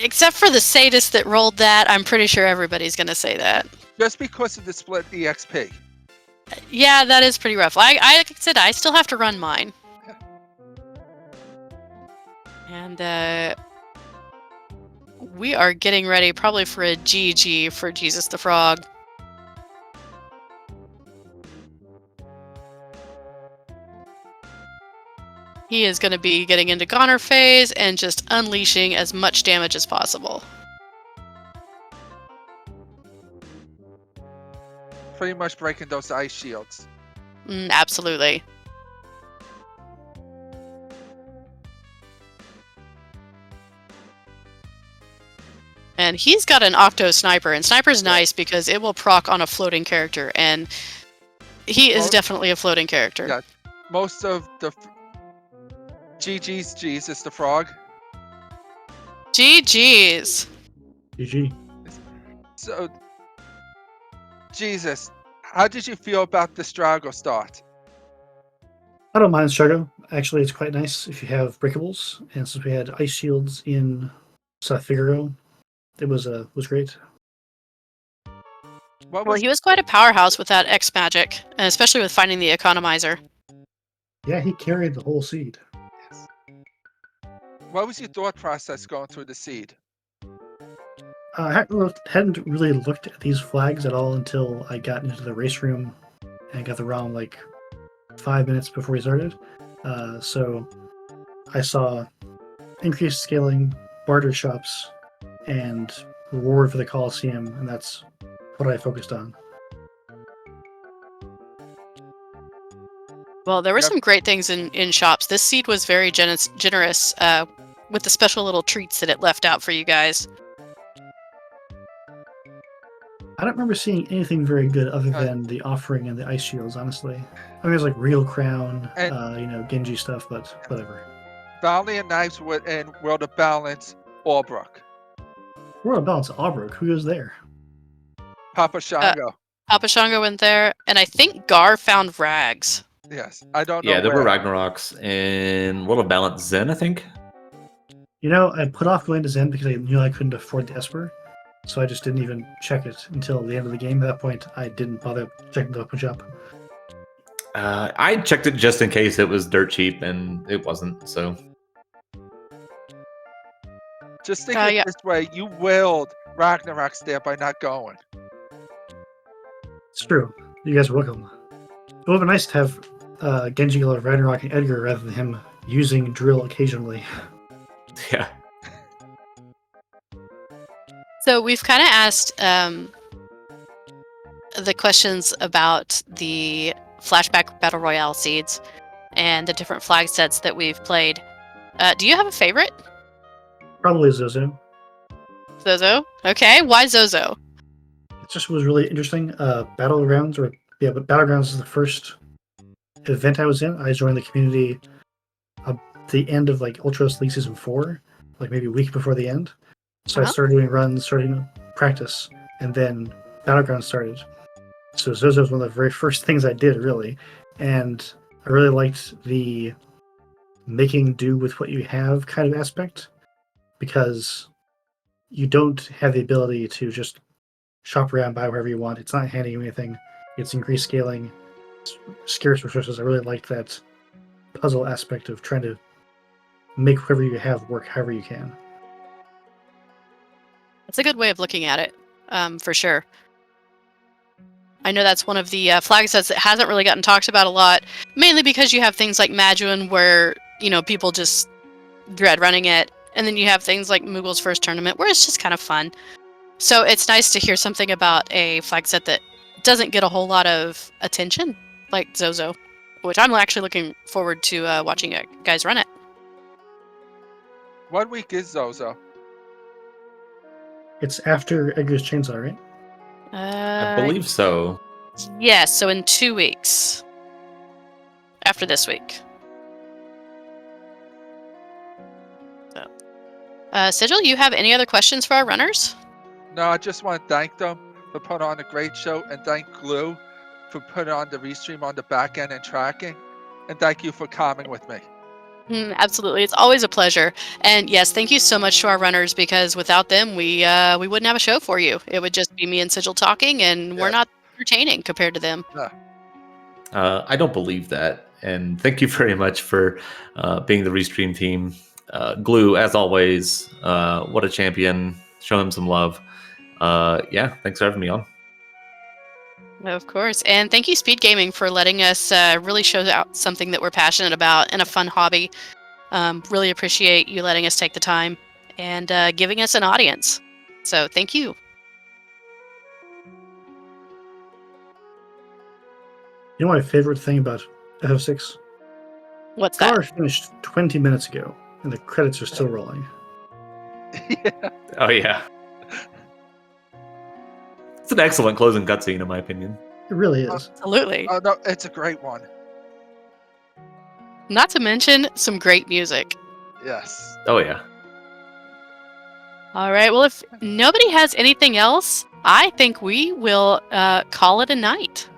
except for the sadist that rolled that, I'm pretty sure everybody's going to say that. Just because of the split EXP. Yeah, that is pretty rough. Like I said, I still have to run mine. And we are getting ready probably for a GG for Jesus the Frog. He is going to be getting into Goner phase and just unleashing as much damage as possible. Pretty much breaking those ice shields. Absolutely. And he's got an Octo Sniper, and Sniper's nice because it will proc on a floating character, and he is definitely a floating character. Yeah, most of the GG's Jesus the Frog. GG's. GG. So, Jesus, how did you feel about the Strago start? I don't mind Strago. Actually, it's quite nice if you have breakables. And since we had ice shields in South Figaro, it was great. Well, he was quite a powerhouse with that X magic, and especially with finding the Economizer. Yeah, he carried the whole seed. Yes. What was your thought process going through the seed? I hadn't really looked at these flags at all until I got into the race room and got the ROM like 5 minutes before we started. So I saw increased scaling, barter shops, and reward for the Coliseum, and that's what I focused on. Well, there were some great things in shops. This seed was very generous with the special little treats that it left out for you guys. I don't remember seeing anything very good other than the offering and the ice shields, honestly. I mean, there's like Real Crown, Genji stuff, but whatever. Valiant Knives and World of Balance, Albrook. World of Balance, Albrook. Who goes there? Papa Shango. Papa Shango went there, and I think Gar found Rags. Yes, I don't know. Yeah, there were Ragnaroks in World of Balance Zen, I think. I put off going to Zen because I knew I couldn't afford the Esper. So I just didn't even check it until the end of the game. At that point, I didn't bother checking the open shop. I checked it just in case it was dirt cheap, and it wasn't, so... Just think of it this way, you willed Ragnarok's there by not going. It's true. You guys are welcome. It would be nice to have Genji, Ragnarok, and Edgar rather than him using drill occasionally. Yeah. So we've kind of asked the questions about the flashback battle royale seeds and the different flag sets that we've played. Do you have a favorite? Probably Zozo. Zozo? Okay, why Zozo? It just was really interesting. Battlegrounds is the first event I was in. I joined the community the end of like Ultros League Season 4, like maybe a week before the end. So I Uh-huh. started doing runs, starting practice, and then Battleground started. So Zozo was one of the very first things I did, really. And I really liked the making do with what you have kind of aspect, because you don't have the ability to just shop around, buy wherever you want. It's not handing you anything. It's increased scaling, scarce resources. I really liked that puzzle aspect of trying to make whatever you have work however you can. That's a good way of looking at it, for sure. I know that's one of the flag sets that hasn't really gotten talked about a lot, mainly because you have things like Maduin where, people just dread running it, and then you have things like Moogle's first tournament where it's just kind of fun. So it's nice to hear something about a flag set that doesn't get a whole lot of attention, like Zozo, which I'm actually looking forward to watching you guys run it. What week is Zozo? It's after Edgar's Chainsaw, right? I believe so. Yes, so in 2 weeks. After this week. So, Sigil, you have any other questions for our runners? No, I just want to thank them for putting on a great show, and thank Glue for putting on the restream on the back end and tracking. And thank you for calming with me. Absolutely, it's always a pleasure. And yes, thank you so much to our runners, because without them, we wouldn't have a show for you. It would just be me and Sigil talking, and we're not entertaining compared to them. Yeah. I don't believe that. And thank you very much for being the Restream team. Glue, as always, what a champion. Show him some love. Yeah, thanks for having me on. Of course. And thank you, SpeedGaming, for letting us really show out something that we're passionate about and a fun hobby. Really appreciate you letting us take the time and giving us an audience. So thank you. You know my favorite thing about FF6? What's that? Gar finished 20 minutes ago, and the credits are still rolling. Yeah. Oh, yeah. It's an excellent closing cutscene, in my opinion. It really is. Absolutely. Oh, no, it's a great one. Not to mention some great music. Yes. Oh, yeah. All right. Well, if nobody has anything else, I think we will call it a night.